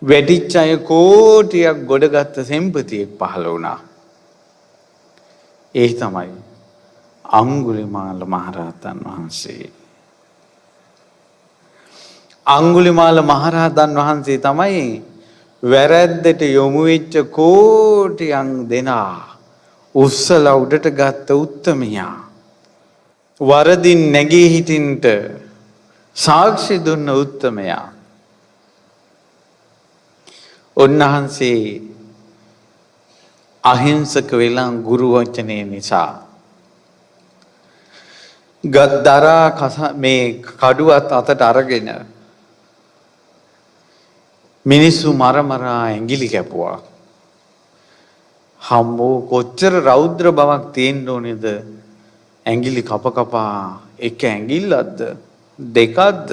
වැටිච්ච අය කෝටියක් ගොඩගත්ත සෙම්පතියෙක් පහළ වුණා. ඒ තමයි අංගුලිමාල මහරහතන් වහන්සේ. අංගුලිමාල මහරහතන් වහන්සේ තමයි වැරද්දට යොමු වෙච්ච කෝටියන් දෙනා උස්සලා උඩට ගත්ත උත්තමයා. වරදින් නැගී හිටින්ට සාක්ෂි දුන්න උත්තමයා. උන්වහන්සේ අහිංසක වෙලා ගුරු වචනේ නිසා ගද්දරා මේ කඩුවත් අතට අරගෙන මිනිස්සු මරමරා ඇඟිලි කැපුවා. හම්බෝ කොච්චර රෞද්‍ර බවක් තියෙන්න ඕනේද? ඇඟිලි කපා එක ඇඟිල්ලක්ද දෙකක්ද?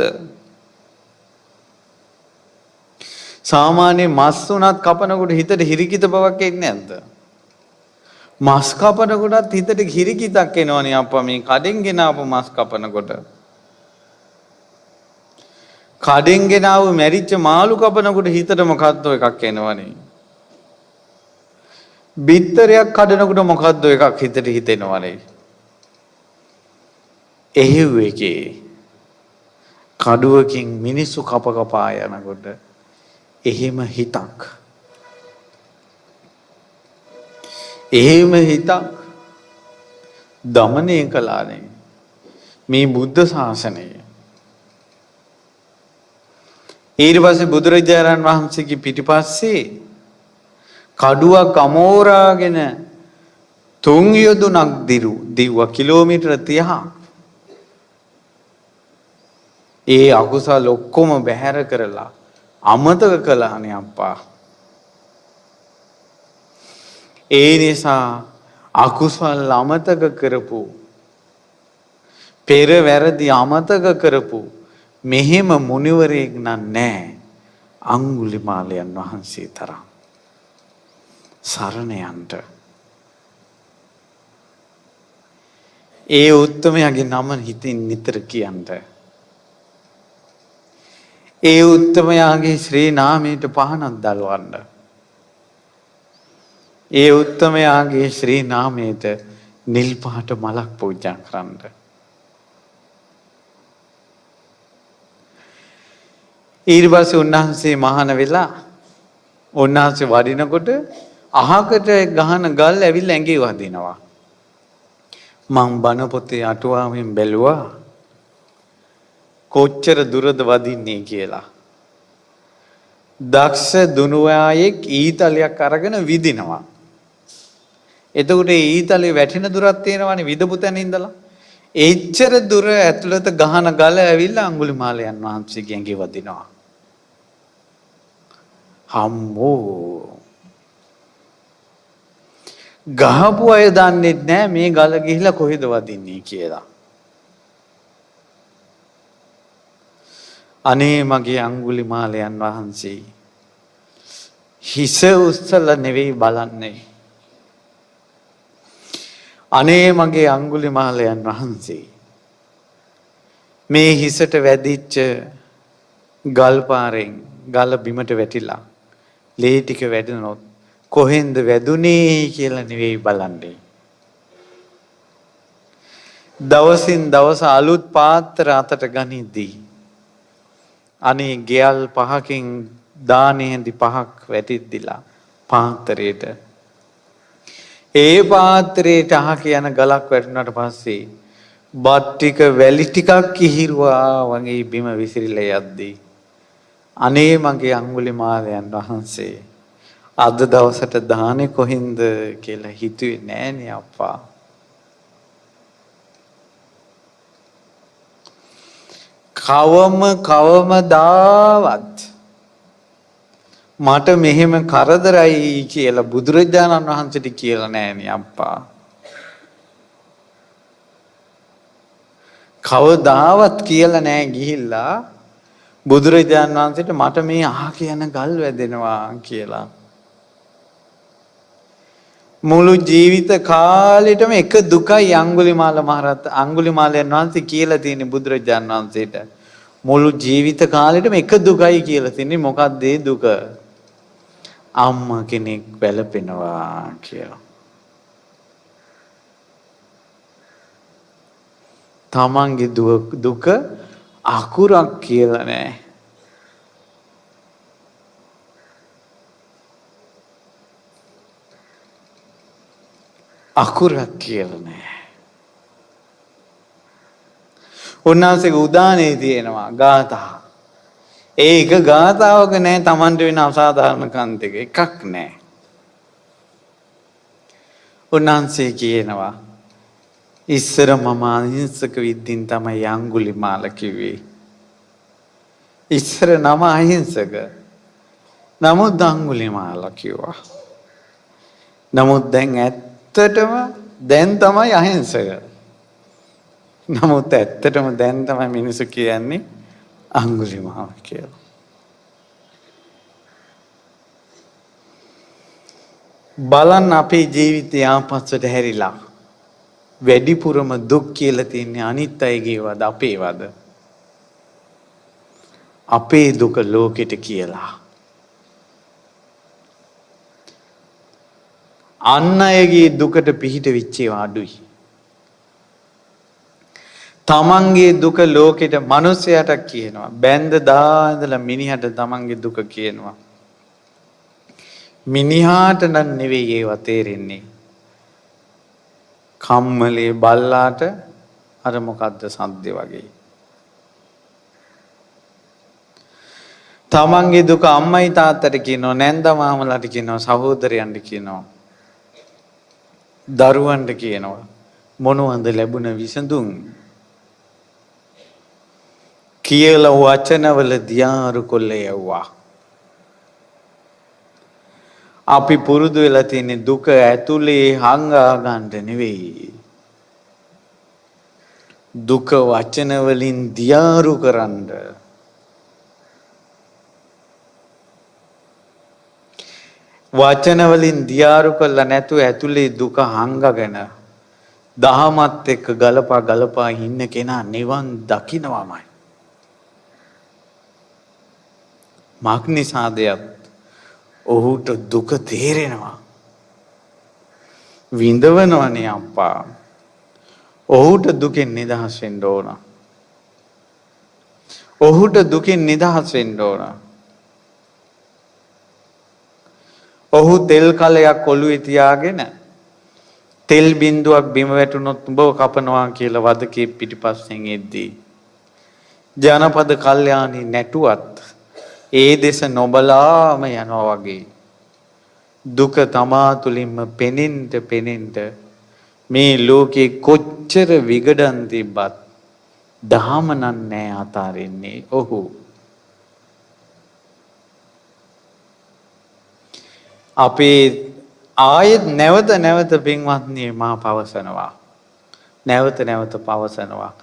සාමාන්‍ය මස් උනත් කපනකොට හිතට හිරිකිත බවක් එන්නේ නැද්ද? මස් කපනකොටත් හිතට හිරිකිතක් එනවනේ අප්පා මේ කඩෙන් ගෙන ආපු මස් කපනකොට. කඩෙන් ගෙනාව මැරිච්ච මාළු කපනකොට හිතට මොකද්ද එකක් එනවනේ. බිත්තරයක් කඩනකොට මොකද්ද එකක් හිතට හිතෙනවනේ. එහෙව් එකේ කඩුවකින් මිනිස්සු කප කපා යනකොට එහෙම හිතක්. එහෙම හිතක් දමනය කළානේ මේ බුද්ධ ශාසනය. ඊට පස්සේ බුදුරජාණන් වහන්සේගේ පිටිපස්සේ කඩුවක් අමෝරාගෙන 3 යොදුනක් දිව්වා කිලෝමීටර 30ක්. ඒ අකුසල ඔක්කොම බැහැර කරලා අමතක කළානේ අප්පා. ඒ නිසා අකුසල් අමතක කරපු පෙර වැරදි අමතක කරපු මෙහෙම මුනිවරයෙක් නැහැ අඟුලිමාලයන් වහන්සේ තරම්. සරණ යන්න. ඒ උත්තමයාගේ නම හිතින් නිතර කියන්න. ඒ උත්තමයාගේ ශ්‍රී නාමයට පහනක් දල්වන්න. ඒ උත්තමයාගේ ශ්‍රී නාමයට නිල් පාට මලක් පූජා කරන්න. ඊට පස්සේ උන්වහන්සේ මහාන වෙලා උන්වහන්සේ වඩිනකොට අහකට ගහන ගල් ඇවිල්ලා ඇඟේ වදිනවා. මං බණ පොතේ අටුවාවෙන් බැලුවා කොච්චර දුරද වදින්නේ කියලා. දක්ෂ දුනුවායෙක් ඊතලයක් අරගෙන විදිනවා. එතකොට ඒ ඊතලේ වැටෙන දුරක් තියෙනවානේ විදපු තැන ඉඳලා. එච්චර දුර ඇතුළත ගහන ගල ඇවිල්ලා අඟුලිමාලයන් වහන්සේගේ ඇඟේ වදිනවා. හම්බෝ ගහපු අය දන්නේ නැහැ මේ ගල ගිහිලා කොහෙද වදින්නේ කියලා. අනේ මගේ අඟුලිමාලයන් වහන්සේ හිස උස්සලා නෙවෙයි බලන්නේ. අනේ මගේ අඟුලිමාලයන් වහන්සේ මේ හිසට වැදිච්ච ගල් පාරෙන් ගල බිමට වැටිලා ලේ ටික වැදුනොත් කොහෙන්ද වැදුනේ කියලා නෙවෙයි බලන්නේ. දවසින් දවස අලුත් පාත්‍ර අතට ගනිද්දී අනේ ගෙල් පහකින් දානෙන්දි පහක් වැටිද්දිලා පාත්‍රයට ඒ පාත්‍රයට අහ කියන ගලක් වැටුණාට පස්සේ බත් ටික වැලි ටිකක් කිහිරුවා වගේ බිම විසිරිලා යද්දී අනේ මගේ අඟුලිමාලයන් වහන්සේ අද දවසට දානේ කොහින්ද කියලා හිතුවේ නෑනේ අප්පා. කවමදාවත් මට මෙහෙම කරදරයි කියලා බුදුරජාණන් වහන්සේට කියලා නෑනේ අප්පා. කවදාවත් කියලා නෑ ගිහිල්ලා බුදුරජාණන් වහන්සේට මට මේ අහ කියන ගල් වැදෙනවා කියලා. මුළු ජීවිත කාලෙටම එක දුකයි අඟුලිමාලයන් වහන්සේ කියලා තියෙන්නේ බුදුරජාණන් වහන්සේට. මුළු ජීවිත කාලෙටම එක දුකයි කියලා තියෙන්නේ. මොකක්ද ඒ දුක? අම්මා කෙනෙක් වැළපෙනවා කියලා. තමන්ගේ දුක අකුරක් කියලා නෑ. අකුරක් කියලා නෑ. උන්වහන්සේගේ උදානේ තියෙනවා ගාථා. ඒක ගාථාවක නෑ Tamanට වෙන අසාධාරණ කන් දෙක එකක් නෑ. උන්වහන්සේ කියනවා ඉස්සර මම අහිංසක විද්දින් තමයි අඟුලිමාල කිව්වේ. ඉස්සර නම අහිංසක. නමුත් අඟුලිමාල කිව්වා. නමුත් දැන් ඇත්තටම දැන් තමයි අහිංසක. නමුත් ඇත්තටම දැන් තමයි මිනිස්සු කියන්නේ අඟුලිමාල කියලා. බලන්න අපේ ජීවිතය ආපස්සට හැරිලා වැඩිපුරම දුක් කියලා තියන්නේ අනිත් අයගේවද අපේවද? අපේ දුක ලෝකෙට කියලා. අන් අයගේ දුකට පිහිට වෙච්ච ඒවා අඩුයි. තමන්ගේ දුක ලෝකෙට මිනිසයාට කියනවා. බැඳ දා ඉඳලා මිනිහට තමන්ගේ දුක කියනවා. මිනිහාට නම් නෙවෙයි ඒවා තේරෙන්නේ. කම්මලේ බල්ලාට අර මොකද්ද සද්දේ වගේ. තමන්ගේ දුක අම්මයි තාත්තට කියනවා, නැන්ද මාමලාට කියනවා, සහෝදරයන්ට කියනවා, දරුවන්ට කියනවා. මොනවද ලැබුණ විසඳුම්? කියලා වචනවල දියාරු කොල්ල යවුවා. අපි පුරුදු වෙලා තියෙන දුක ඇතුලේ හංගා ගන්න නෙවෙයි. දුක වචන වලින් දියාරු කරන්න. වචන වලින් දියාරු කළා නැතුව ඇතුලේ දුක හංගගෙන දහමත් එක්ක ගලපා ඉන්න කෙනා නිවන් දකින්නවමයි. මාග්නිසාදයක් ඔහුට දුක තේරෙනවා. විඳවනවනේ අප්පා. ඔහුට දුකෙන් නිදහස් වෙන්න ඕන. ඔහුට දුකෙන් නිදහස් වෙන්න ඕන. ඔහු තෙල් කලයක් ඔළුවේ තියාගෙන තෙල් බින්දුවක් බිම වැටුනොත් උඹව කපනවා කියලා වදකේ පිටිපස්සෙන් එද්දී ජනපද කල්යාණි නැටුවත් ඒ දෙස නොබලාම යනවා වගේ දුක තමා තුළින්ම පෙනෙන්න මේ ලෝකේ කොච්චර විගඩන් තිබ්බත් දහම නෑ අතාරින්නේ ඔහු. අපේ ආයෙත් නැවත පින්වත්නි මා පවසනවා. නැවත පවසනවා.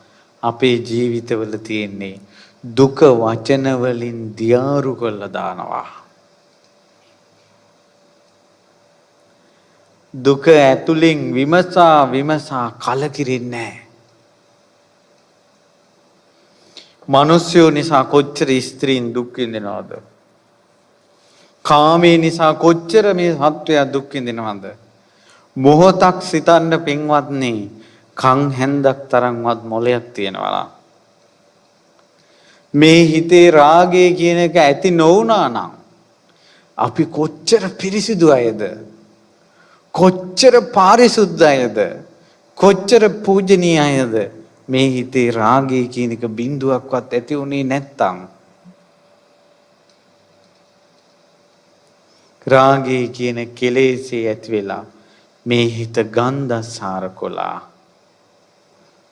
අපේ ජීවිතවල තියෙන්නේ දුක වචන වලින් දියාරු කරලා දානවා. දුක ඇතුලින් විමසා කලකිරින්නේ නැහැ. මිනිස්සු නිසා කොච්චර ස්ත්‍රීන් දුක් විඳිනවද? කාමයේ නිසා කොච්චර මේ සත්වයා දුක් විඳිනවද? මොහොතක් සිතන්න පින්වත්නි, කන් හැන්දක් තරම්වත් මොලයක් තියනවා. මේ හිතේ රාගය කියන එක ඇති නොවුනා නම් අපි කොච්චර පිරිසිදු අයද? කොච්චර පාරිශුද්ධ අයද? කොච්චර පූජනීය අයද? මේ හිතේ රාගය කියන එක බිඳුවක්වත් ඇති උනේ නැත්තම්, රාගය කියන කෙලෙසේ ඇති වෙලා මේ හිත ගන්ධසාර කොලා,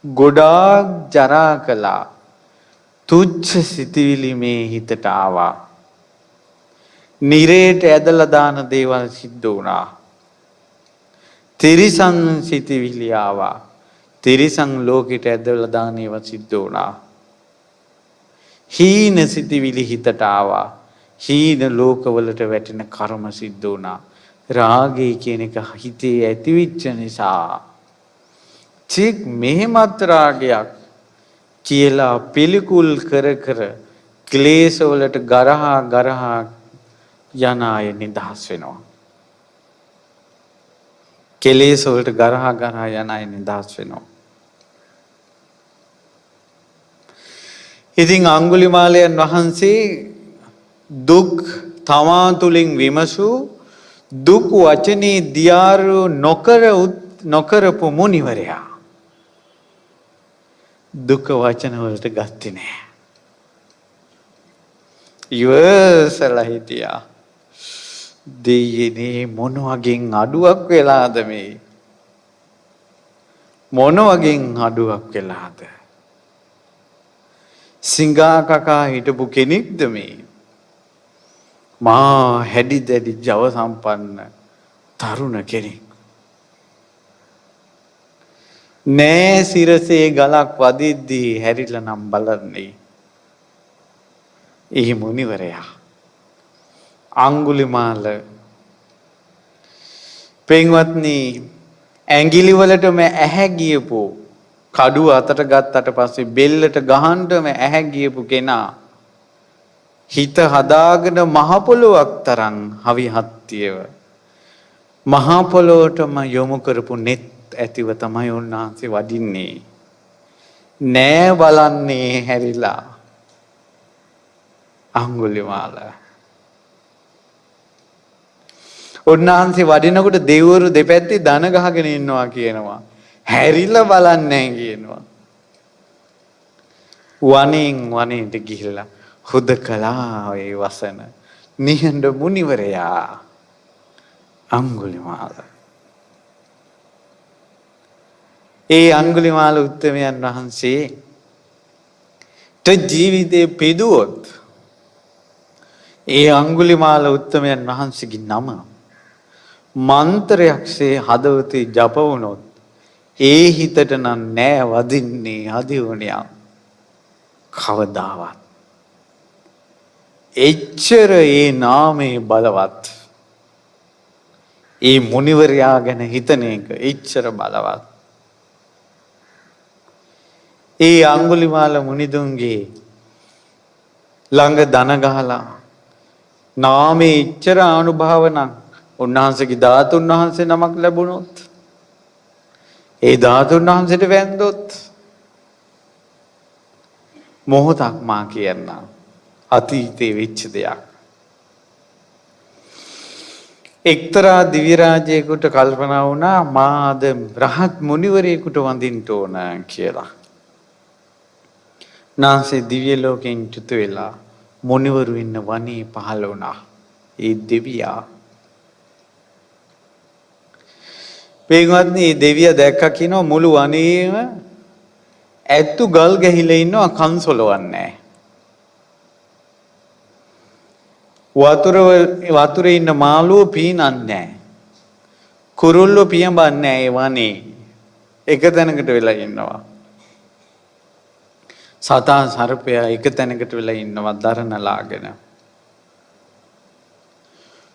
ගොඩාක් ජරා කළා. තුච්ඡ සිතිවිලි මේ හිතට ආවා. නිරේට ඇදලා දාන දේවල් සිද්ධ වුණා. තිරිසන් සිතිවිලි ආවා. තිරිසන් ලෝකෙට ඇදලා දාන ඒවා සිද්ධ වුණා. හීන සිතිවිලි හිතට ආවා. හීන ලෝකවලට වැටෙන කර්ම සිද්ධ වුණා. රාගය කියන එක හිතේ ඇතිවිච්ච නිසා චික් මෙහෙමත් රාගයක් කියලා පිළිකුල් කර ක්ලේශ වලට ගරහා යන අය නිදහස් වෙනවා. කෙලෙස් වලට ගරහා යන අය නිදහස් වෙනවා. ඉතින් අඟුලිමාලයන් වහන්සේ දුක් තමා තුළින් විමසූ දුක් වචනේ දියාරු නොකරපු මුනිවරයා දුක වචන වලට ගත්තේ නෑ. ඉවසලා හිටියා. දෙයනේ මොන වගේ අඩුවක් වෙලාද මේ? මොන වගේ අඩුවක් වෙලාද? සිංහා කකා හිටපු කෙනෙක්ද මේ? මා හැඩි දැඩි ජව සම්පන්න තරුණ කෙනෙක්. නෑ සිරසේ ගලක් වදිද්දී හැරිලා නම් බලන්නේ. එහි මුනිවරයා අඟුලිමාල පින්වත්නි, ඇඟිලි වලටම ඇහැ ගියපු, කඩුව අතට ගත්තට පස්සේ බෙල්ලට ගහන්නම ඇහැ ගියපු කෙනා හිත හදාගෙන මහ පොළොවක් තරම් හවිහත්තියව මහ පොළොවටම යොමු කරපු net ඇතිව තමයි උන්වහන්සේ වඩින්නේ. නෑ බලන්නේ හැරිලා අඟුලිමාල. උන්වහන්සේ වඩිනකොට දෙවිවරු දෙපැත්තේ දන ගහගෙන ඉන්නවා කියනවා. හැරිලා බලන්නේ නැහැ කියනවා. වණෙන් වණේට ගිහිල්ලා හුදකලා ඒ වසන නිහඬ මුනිවරයා අඟුලිමාල. ඒ අඟුලිමාල උත්තමයන් වහන්සේ ජීවිතේ පිදුවොත් ඒ අඟුලිමාල උත්තමයන් වහන්සේගේ නම මන්ත්‍රයක්සේ හදවතේ ජප වුණොත් ඒ හිතට නම් නෑ වදින්නේ අදිවුණියක් කවදාවත්. එච්චර ඒ නාමයේ බලවත්. ඒ මුනිවරයා ගැන හිතන එක එච්චර බලවත්. ඒ අඟුලිමාල මුනිදුන්ගේ ළඟ දන ගහලා නාමයේ එච්චර අනුභව නම් උන්වහන්සේගේ ධාතුන් වහන්සේ නමක් ලැබුණොත් ඒ ධාතුන් වහන්සේට වැන්දොත් මොහොතක් මා කියන්න අතීතේ වෙච්ච දෙයක්. එක්තරා දිව්‍ය රාජයෙකුට කල්පනා වුණා මා අද රහත් මුනිවරයෙකුට වඳින්න ඕන කියලා. නාසේ දිව්‍ය ලෝකෙන් චුත වෙලා මුනිවරු ඉන්න වනේ පහළ වුණා. ඒ දෙවියා පින්වත්නි මේ දෙවියා දැක්කා කියනවා මුළු වනයේම ඇත්තු ගල් ගැහිලා ඉන්නවා කන්සොලවන්නේ වතුරේ ඉන්න මාළුව පීනන්නේ නැහැ. කුරුල්ලෝ පියඹන්නේ නැහැ. ඒ වනේ එක තැනකට වෙලා ඉන්නවා. සතා සර්පයා එක තැනකට වෙලා ඉන්නවා දරනලාගෙන.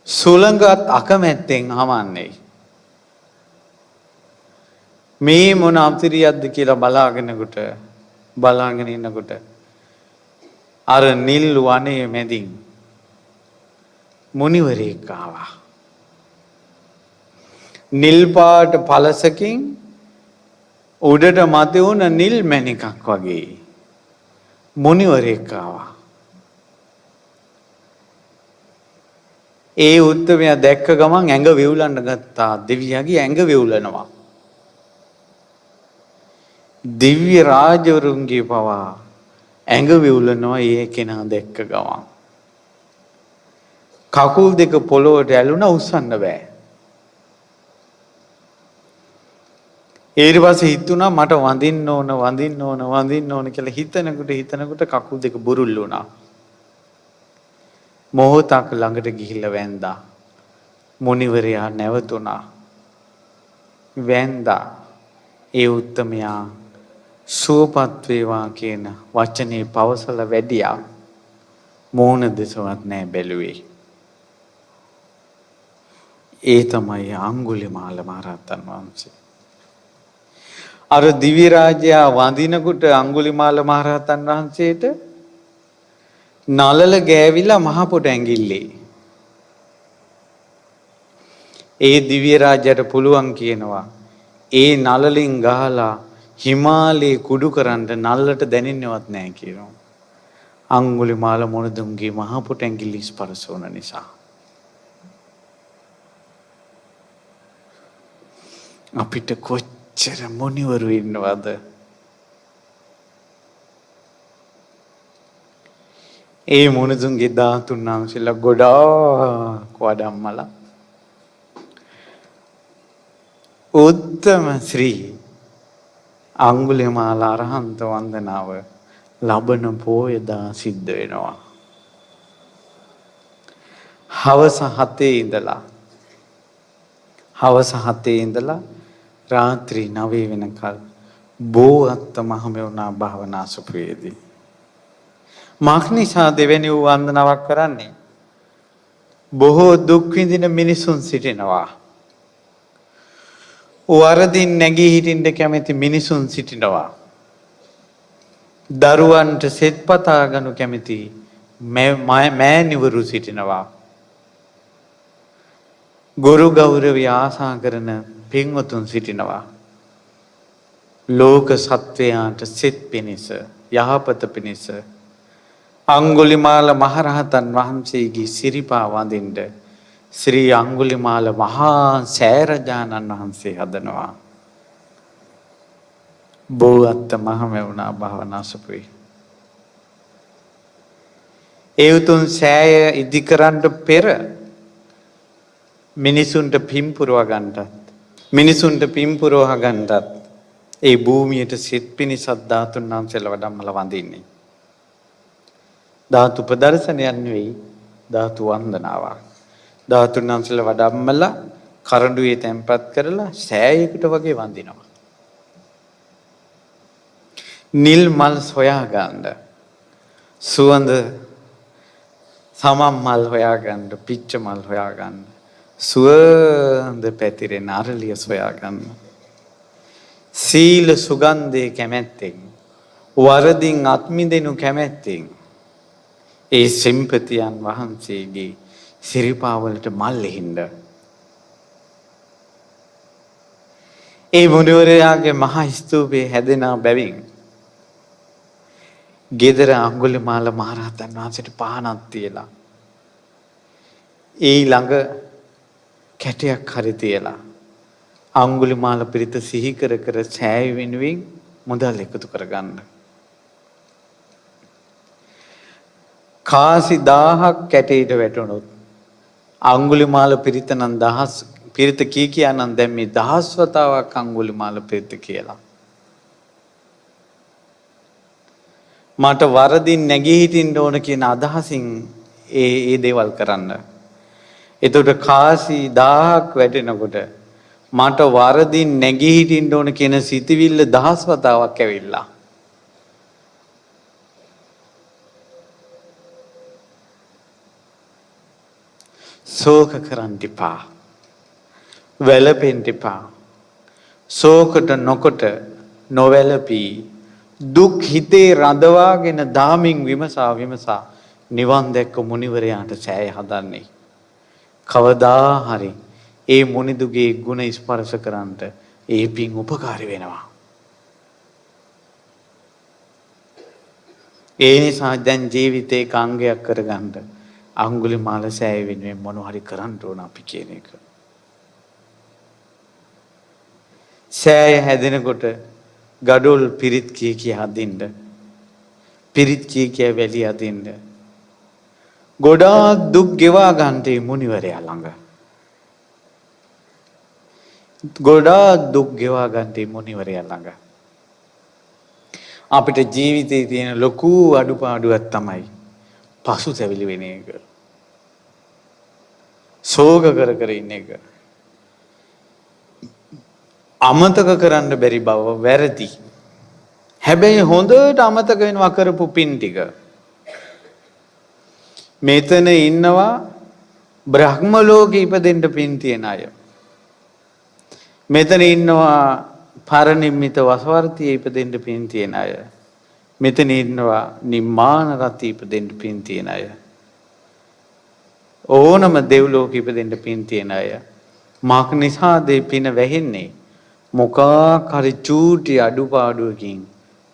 සුළඟත් අකමැත්තෙන් හමන්නේ. මේ මොන අම්තිරියක්ද කියලා බලාගෙන ඉන්නකොට අර නිල් වනයේ මැදින් මුනිවරයෙක් ආවා. නිල් පාට පළසකින් උඩට මත වුණ නිල් මැණිකක් වගේ මුනිවරයෙක් ආවා. ඒ උත්තමයා දැක්ක ගමන් ඇඟ වෙවුලන්න ගත්තා. දෙවියන්ගේ ඇඟ වෙවුලනවා. දිව්‍ය රාජවරුන්ගේ පවා ඇඟ වෙවුලනවා ඒ කෙනා දැක්ක ගමන්. කකුල් දෙක පොළොවට ඇලුනා උස්සන්න බෑ. ඊට පස්සේ හිතුණා මට වඳින්න ඕන කියලා හිතනකොට කකුල් දෙක බුරුල් වුණා. මොහොතක් ළඟට ගිහිල්ලා වැන්දා. මුනිවරයා නැවතුණා. වැන්දා. ඒ උත්තමයා සුවපත් වේවා කියන වචනේ පවසලා වැඩියා. මෝන දෙසවත් නැහැ බැලුවේ. ඒ තමයි අඟුලිමාල මහරහතන් වහන්සේ. අර දිව්‍ය රාජයා වඳිනකොට අඟුලිමාල මහරහතන් වහන්සේට නලල ගෑවිලා මහ පොට ඇඟිල්ලේ. ඒ දිව්‍ය රාජයාට පුළුවන් කියනවා ඒ නලලින් ගහලා හිමාලයේ කුඩු කරන්න නල්ලට දැනෙන්නවත් නැහැ කියනවා. අඟුලිමාල මොනදුන්ගේ මහ පොට ඇඟිලි ස්පර්ශ වුණ නිසා. අපිට කොච්චර මුනිවරු ඉන්නවද? ඒ මොනදුන්ගේ ධාතුන් වහන්සේලා ගොඩාක් වඩම්මලා උත්තම ශ්‍රී අඟුලිමාල අරහන්ත වන්දනාව ලබන පෝයදා සිද්ධ වෙනවා. හවස 7 ඉඳලා රාත්‍රී 9 වෙනකල් බෝවත්ත මහමෙවුනා භාවනා සුපයේදී මාක්නිසා දෙවෙනි වූ වන්දනාවක් කරන්නේ. බොහෝ දුක් විඳින මිනිසුන් සිටිනවා. වරදින් නැගී හිටින්න කැමති මිනිසුන් සිටිනවා. දරුවන්ට සෙත් පතා ගනු කැමති මෑණිවරු සිටිනවා. ගුරු ගෞරවය ආසා කරන පින්වතුන් සිටිනවා. ලෝක සත්වයාට සිත් පිණිස යහපත පිණිස අංගුලිමාල මහරහතන් වහන්සේගේ සිරිපා වඳින්න ශ්‍රී අංගුලිමාල මහා සෑරජානන් වහන්සේ හදනවා. බෝවත්ත මහමෙවුනා භාවනාසපුයි. ඒ උතුම් සෑය ඉදිකරන්න පෙර මිනිසුන්ට පින් පුරව ගන්නටත් මිනිසුන්ට පින් පුරව ගන්නටත් ඒ භූමියට සිත් පිණිසත් ධාතුන් වහන්සේලා වඩම්මලා වඳින්නේ. ධාතු ප්‍රදර්ශනයක් නෙවෙයි ධාතු වන්දනාවක්. ධාතුන් වහන්සේලා වඩම්මලා කරඬුවේ තැන්පත් කරලා සෑයකට වගේ වඳිනවා. නිල් මල් සොයා ගන්න, සුවඳ සමම් මල් හොයා ගන්න, පිච්ච මල් හොයා ගන්න, සුවඳ පැතිරෙන අරලිය සොයා ගන්න. සීල සුගන්ධයේ කැමැත්තෙන්, වරදින් අත්මිදෙනු කැමැත්තෙන් ඒ සෙම්පතියන් වහන්සේගේ සිරිපාවලට මල් එහිඳ ඒ මුනිවරයාගේ මහා ස්තූපයේ හැදෙන බැවින් ගෙදර අඟුලිමාල මහරහතන් වහන්සේට පහනක් තියලා ඒ ළඟ කැටයක් හරි තියලා අඟුලිමාල පිරිත සිහි කර කර සෑය වෙනුවෙන් මුදල් එකතු කරගන්න. කාසි 1000ක් කැටේට වැටුණොත් අඟුලිමාල පිරිත නම් දහස් පිරිත කීකියානම් දැන් මේ 1000 වතාවක් අඟුලිමාල පිරිත කියලා. මට වරදින් නැගී හිටින්න ඕන කියන අදහසින් ඒ දේවල් කරන්න. එතකොට කාසි 1000ක් වැටෙනකොට මට වරදින් නැගී හිටින්න ඕන කියන සිතවිල්ල 1000 වතාවක් ඇවිල්ලා. ශෝක කරන්න එපා. වැළපෙන්න එපා. ශෝකට නොකොට නොවැළපී දුක් හිතේ රඳවාගෙන දාමින් විමසා නිවන් දැක්ක මුනිවරයාට සෑය හදන්නේ. කවදා හරි ඒ මුනිදුගේ ගුණ ස්පර්ශ කරන්නට ඒ පින් උපකාරී වෙනවා. ඒ නිසා දැන් ජීවිතේ කාංගයක් කරගන්න අඟුලිමාල සෑය වෙනුවෙන් මොනවා හරි කරන්න ඕන අපි කියන එක. සෑය හැදෙනකොට ගඩොල් පිරිත් කිය හදින්න, පිරිත් කිය වැලි හදින්න, ගොඩාක් දුක් ගෙවා ගන්නට මුනිවරයා ළඟ. ගොඩාක් දුක් ගෙවා ගන්නට මුනිවරයා ළඟ. අපිට ජීවිතේ තියෙන ලොකු අඩුපාඩුවක් තමයි පසුතැවිලි වෙන එක. ශෝක කර ඉන්න එක. අමතක කරන්න බැරි බව වැරදි. හැබැයි හොඳට අමතක වෙනවා කරපු පින් ටික. මෙතන ඉන්නවා බ්‍රහ්ම ලෝකේ ඉපදෙන්න පින් තියෙන අය. මෙතන ඉන්නවා පරිනිම්මිත වසවර්තියේ ඉපදෙන්න පින් තියෙන අය. මෙතන ඉන්නවා නිම්මාන රති ඉපදෙන්න පින් තියෙන අය. ඕනම දෙව්ලෝක ඉපදෙන්න පින් තියෙන අය. මාක් නිසාද පින වැහෙන්නේ? මොකක් හරි චූටි අඩුපාඩුවකින්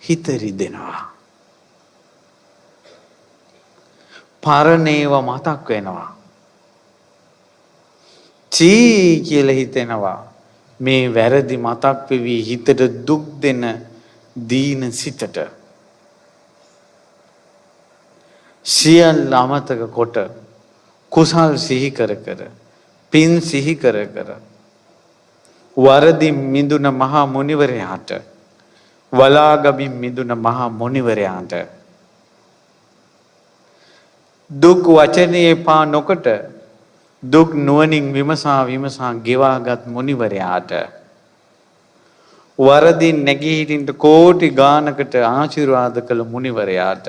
හිත රිදෙනවා. පරණේව මතක් වෙනවා. චී කියලා හිතෙනවා. මේ වැරදි මතක් වෙවි හිතට දුක් දෙන දීන සිතට සියල්ල අමතක කොට කුසල් සිහි කර පින් සිහි කර වරදින් මිදුන මහා මුනිවරයාට, වලාගමින් මිදුන මහා මුනිවරයාට, දුක් වචනේ පා නොකොට දුක් නුවණින් විමසා ගෙවාගත් මුනිවරයාට, වරදින් නැගී හිටින්න කෝටි ගානකට ආශිර්වාද කළ මුනිවරයාට,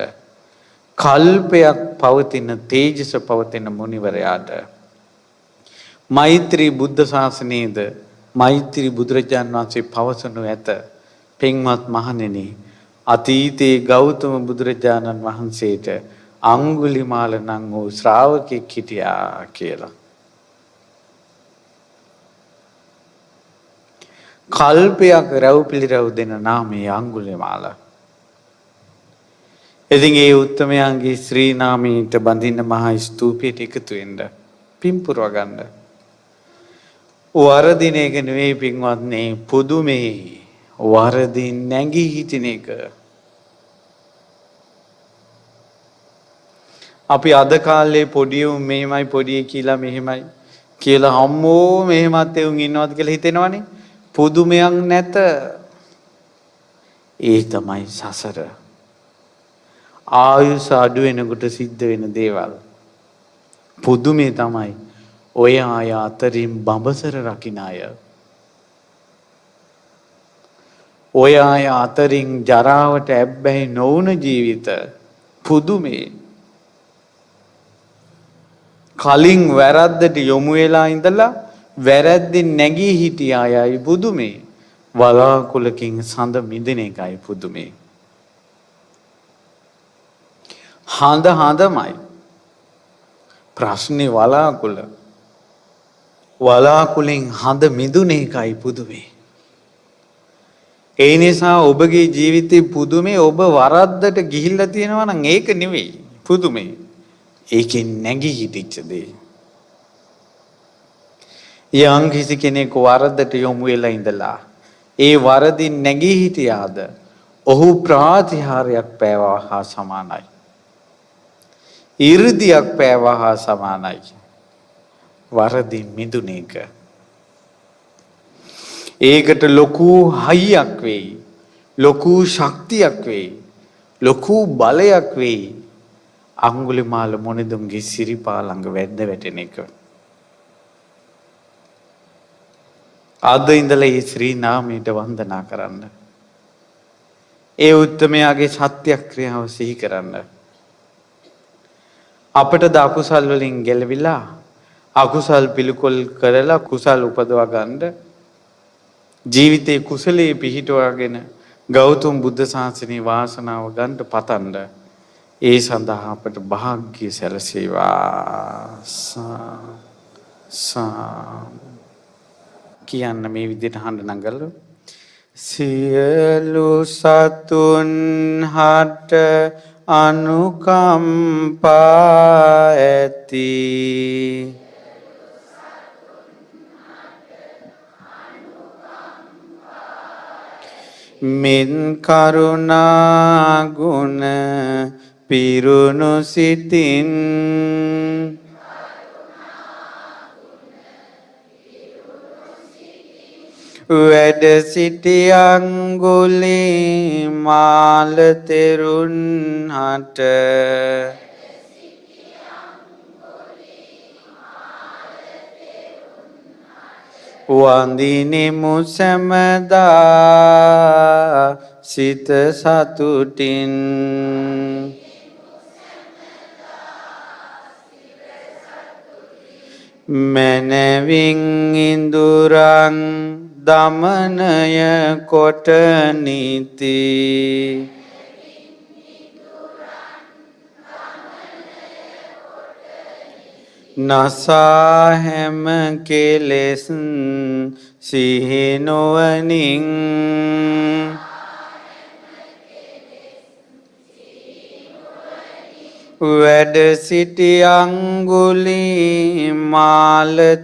කල්පයක් පවතින තේජස පවතින මුනිවරයාට, මෛත්‍රී බුද්ධ ශාසනයේද මෛත්‍රී බුදුරජාණන් වහන්සේ පවසනු ඇත. පින්වත් මහණෙනි, අතීතයේ ගෞතම බුදුරජාණන් වහන්සේට අඟුලිමාල නම් වූ ශ්‍රාවකෙක් හිටියා කියලා. කල්පයක් රැව් පිළිරැව් දෙන නාමයේ අඟුලිමාල. ඉතින් ඒ උත්තමයන්ගේ ශ්‍රී නාමයට බඳින්න මහා ස්තූපයට එකතු වෙන්න පින්පුරව ගන්න. වරදින එක නෙවෙයි පින්වත්නි, පුදුමේ වරදින් නැගී හිටින එක. අපි අද කාලේ පොඩි උන් මෙහෙමයි පොඩි කියලා මෙහෙමයි කියලා අම්මෝ මෙහෙමත් එවුන් ඉන්නවද කියලා හිතෙනවනේ. පුදුමයක් නැත. ඒ තමයි සසර. ආයුෂ අඩු වෙනකොට සිද්ධ වෙන දේවල්. පුදුමේ තමයි ඔය අය අතරින් බඹසර රකින්න අය. ඔය අය අතරින් ජරාවට ඇබ්බැහි නොවුන ජීවිත. පුදුමේ. කලින් වැරද්දට යොමු වෙලා ඉඳලා වැරද්දෙන් නැගී හිටිය අයයි පුදුමේ. වලාකුලකින් සඳ මිදෙන එකයි පුදුමේ. හඳමයි. ප්‍රශ්නේ වලාකුල. වලාකුලෙන් හඳ මිදුන එකයි පුදුමේ. ඒ නිසා ඔබගේ ජීවිතේ පුදුමේ. ඔබ වරද්දට ගිහිල්ලා තියෙනවා නම් ඒක නෙවෙයි පුදුමේ. ඒකෙන් නැගී හිටිච්ච දේ. යම් කිසි කෙනෙක් වරදට යොමු වෙලා ඉඳලා ඒ වරදින් නැගී හිටියාද ඔහු ප්‍රාතිහාර්යයක් පෑවා හා සමානයි. 이르දියක් පෑවා හා සමානයි. වරදින් මිදුන එක. ඒකට ලොකු හයියක් වෙයි. ලොකු ශක්තියක් වෙයි. ලොකු බලයක් වෙයි. අඟුලිමාල මොනිදුම්ගේ සිරිපා ළඟ වැද්ද වැටෙන එක. අද ඉඳලා මේ ශ්‍රී නාමයට වන්දනා කරන්න. ඒ උත්තමයාගේ සත්‍යක්‍රියාව සිහි කරන්න. අපට ද අකුසල් වලින් ගැලවිලා අකුසල් පිළිකුල් කරලා කුසල් උපදවා ගන්න ජීවිතේ කුසලයේ පිහිටවගෙන ගෞතම බුද්ධ ශාසනයේ වාසනාව ගන්න පතන්න. ඒ සඳහා අපට වාග්ය සැලසේවා. කියන්න මේ විදිහට හඬ නගලා සියලු සතුන් හට අනුකම්පා ඇති මින් කරුණා ගුණ පිරුණු සිතින් වැඩ සිටි අඟුලිමාල තෙරුන් හට වඳිනෙමු සැමදා සිත සතුටින් මනවින් ඉඳුරන් දමනය කොට නීති නසා හැම කෙලෙස් සිහිනුවනින් වැඩ සිටි අඟුලිමාල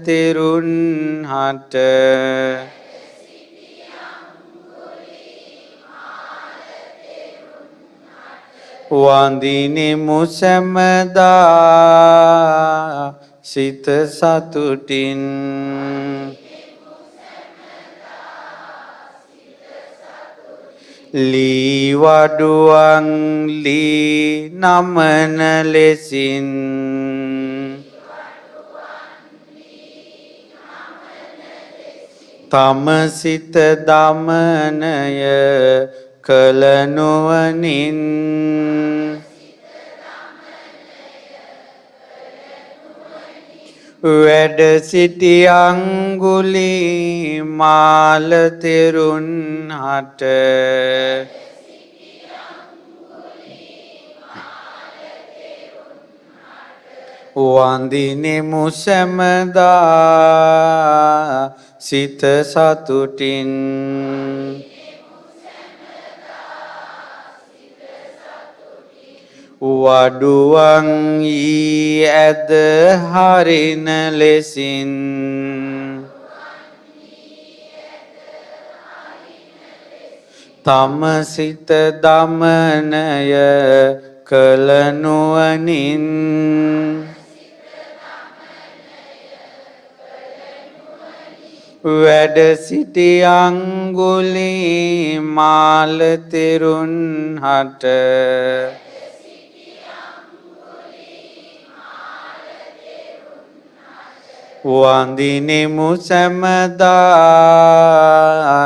තෙරුන් හට වඳිනෙමු සැමදා සිත සතුටින් ලී වඩුවන් ලී නමන ලෙසින් තම සිත දමනය කළ නුවණින් වැඩ සිටි අඟුලිමාල තෙරුන් හට වඳිනෙමු සැමදා සිත සතුටින් වඩුවන් ඊ ඇද හරින ලෙසින් තම සිත දමනය කළ නුවණින් වැඩ සිටි අඟුලිමාල තෙරුන් හට වඳිනෙමු සැමදා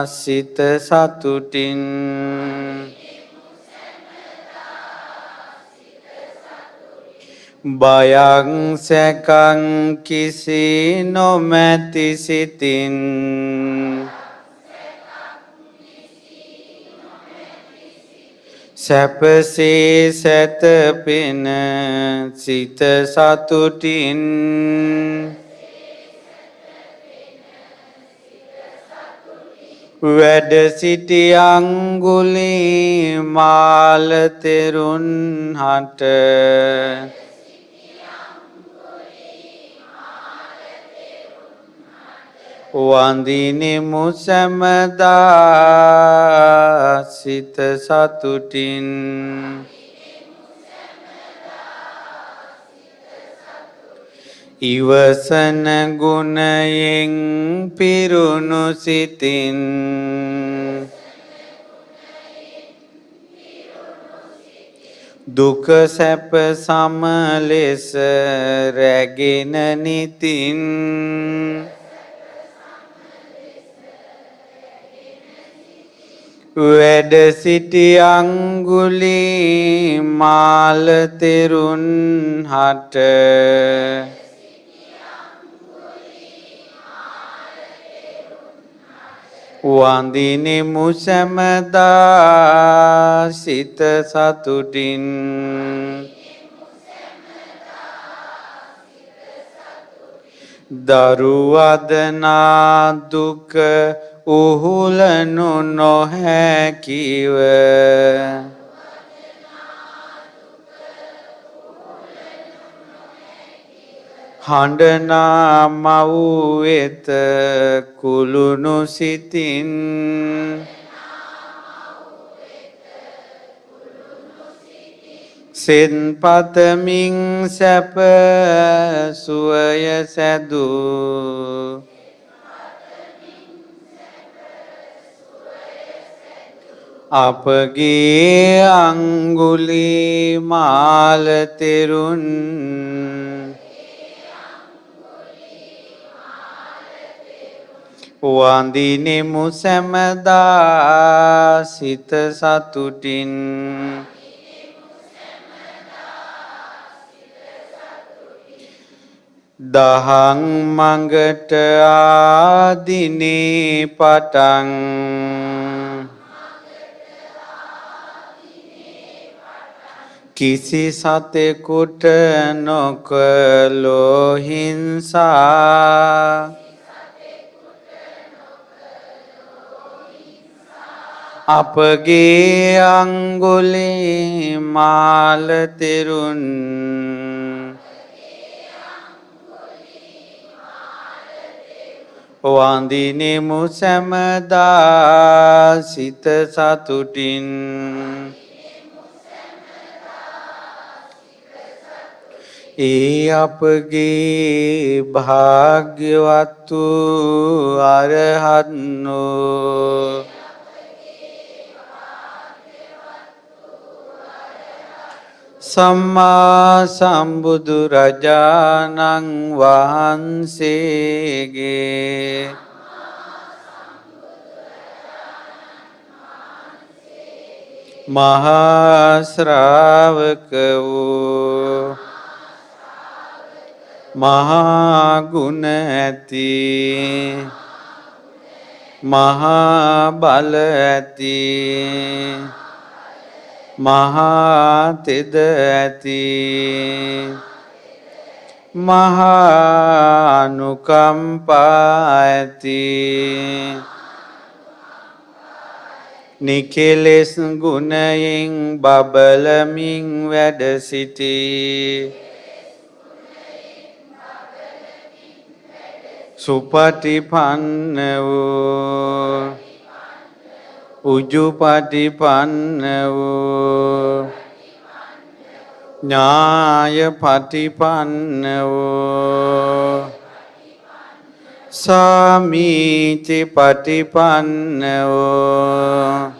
සිත සතුටින් බයක් සැකං කිසි නොමැති සිතින් සැපසේ සැතපෙන සිත සතුටින් වැඩ සිටි අඟුලිමාල තෙරුන් හට වඳිනෙමු සැමදා සිත සතුටින් ඉවසන ගුණයෙන් පිරුණු සිතින් දුක සැප සම ලෙස රැගෙන නිතින් වැඩ සිටි අඟුලිමාල තෙරුන් හට වඳිනෙමු සැමදා සිත සතුටින් දරුවදනා දුක උහුලනු නොහැකිව හඬනා මව් වෙත කුළුණු සිතින් සෙන් පතමින් සැප සුවය සැදූ අපගේ අඟුලිමාල තෙරුන් වඳිනෙමු සැමදා සිත සතුටින් දහං මඟට ආදිනේ පටන් කිසි සතෙකුට නොකළෝ හිංසා අපගේ අඟුලිමාල තෙරුන් වඳිනෙමු සැමදා සිත සතුටින් ඒ අපගේ භාග්‍යවත් වූ අරහත්නෝ සම්මා සම්බුදුරජාණන් වහන්සේගේ මහා ශ්‍රාවක වූ මහා ගුණ ඇති මහා බල ඇති මහා තෙද ඇති මහානුකම්පාඇති නිකෙලෙස් ගුණයෙන් බබලමින් වැඩ සිටී සුපටිපන්න වූ උජුපටිපන්න වූ ඥාය පටිපන්න වූ සාමීචි පටිපන්න වූ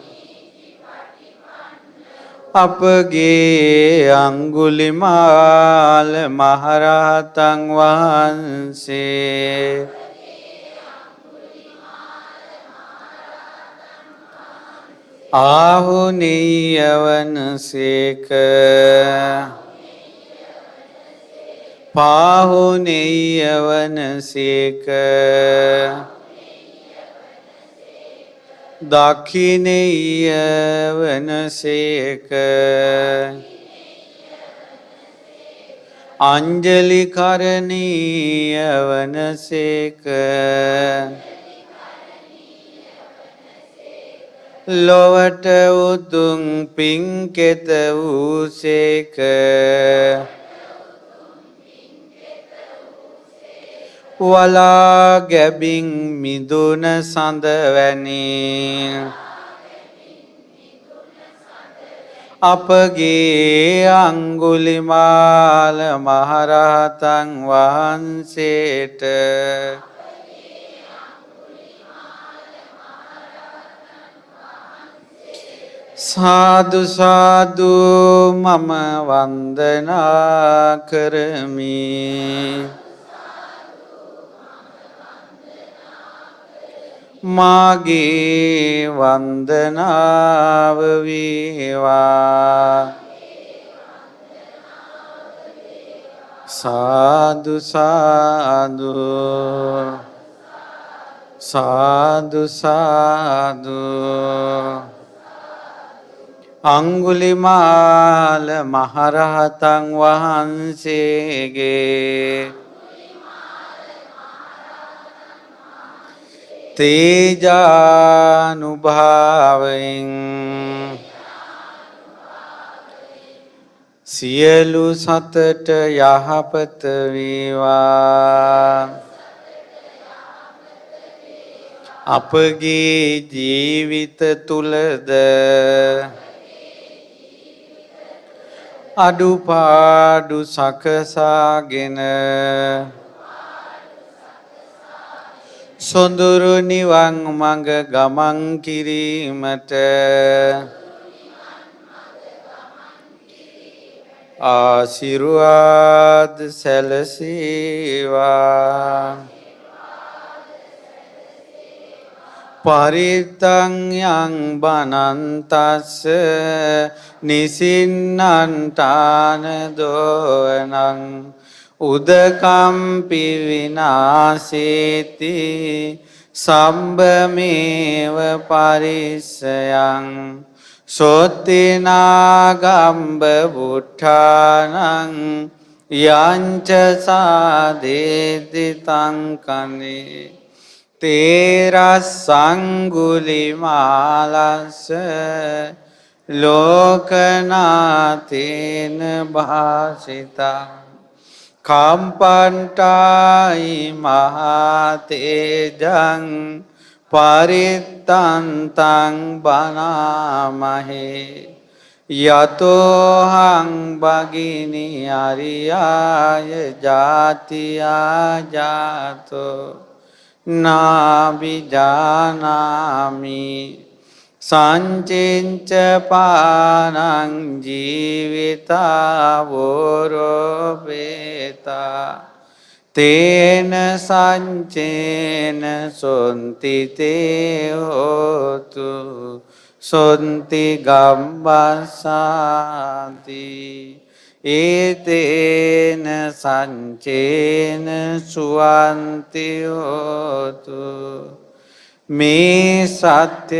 අපගේ අංගුලිමාල මහරහතන් වහන්සේ ආහුනීයවනසේක පාහුනීයවනසේක දක්ඛිනීයවනසේක අංජලිකරණීයවනසේක ලොවට උතුම් පින්කෙත වූසේක වලා ගැබින් මිදුන සඳවැනි අපගේ අංගුලිමාල මහරහතන් වහන්සේට සාදු සාදු මම වන්දනා කරමි මාගේ වන්දනාව වේවා සාදු සාදු සාදු සාදු අංගුලිමාල මහරහතන් වහන්සේගේ තේජානුභාවයෙන් සියලු සතට යහපත වේවා අපගේ ජීවිත තුලද අඩුපාඩු සකසාගෙන සොඳුරු නිවන් මඟ ගමන් කිරීමට ආශිර්වාද සැලසේවා පරිත්තං යං බනන්තස්ස නිසින්නන්තාන දෝනං උදකම්පි විනාසේති සම්බමේව පරිස්සයං සොත්තිනාගම්බ බුට්ඨානං යංච සාදේති තංකනේ තේරස්සංගුලිමාලස්ස ලෝකනාතේන භාසිතං කම්පන්ටායි මහතේජං පරිත්තන්තං බනාමහේ යතෝහං භගිනි අරියාය ජාතියා ජාතෝ නාබිජානාමි සංචින්ච පානං ජීවිතා වෝරෝපේතා තේන සංචේන සොන්තිතේ හෝතු සොන්ති ගම්බසාති ඒතේන සංචේන සුවන්ති හෝතු මේ සත්‍යානුභාවයෙන්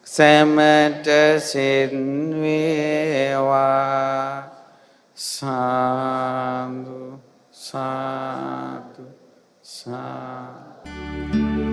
සැමට සෙන්වේවා साधु साधु साधु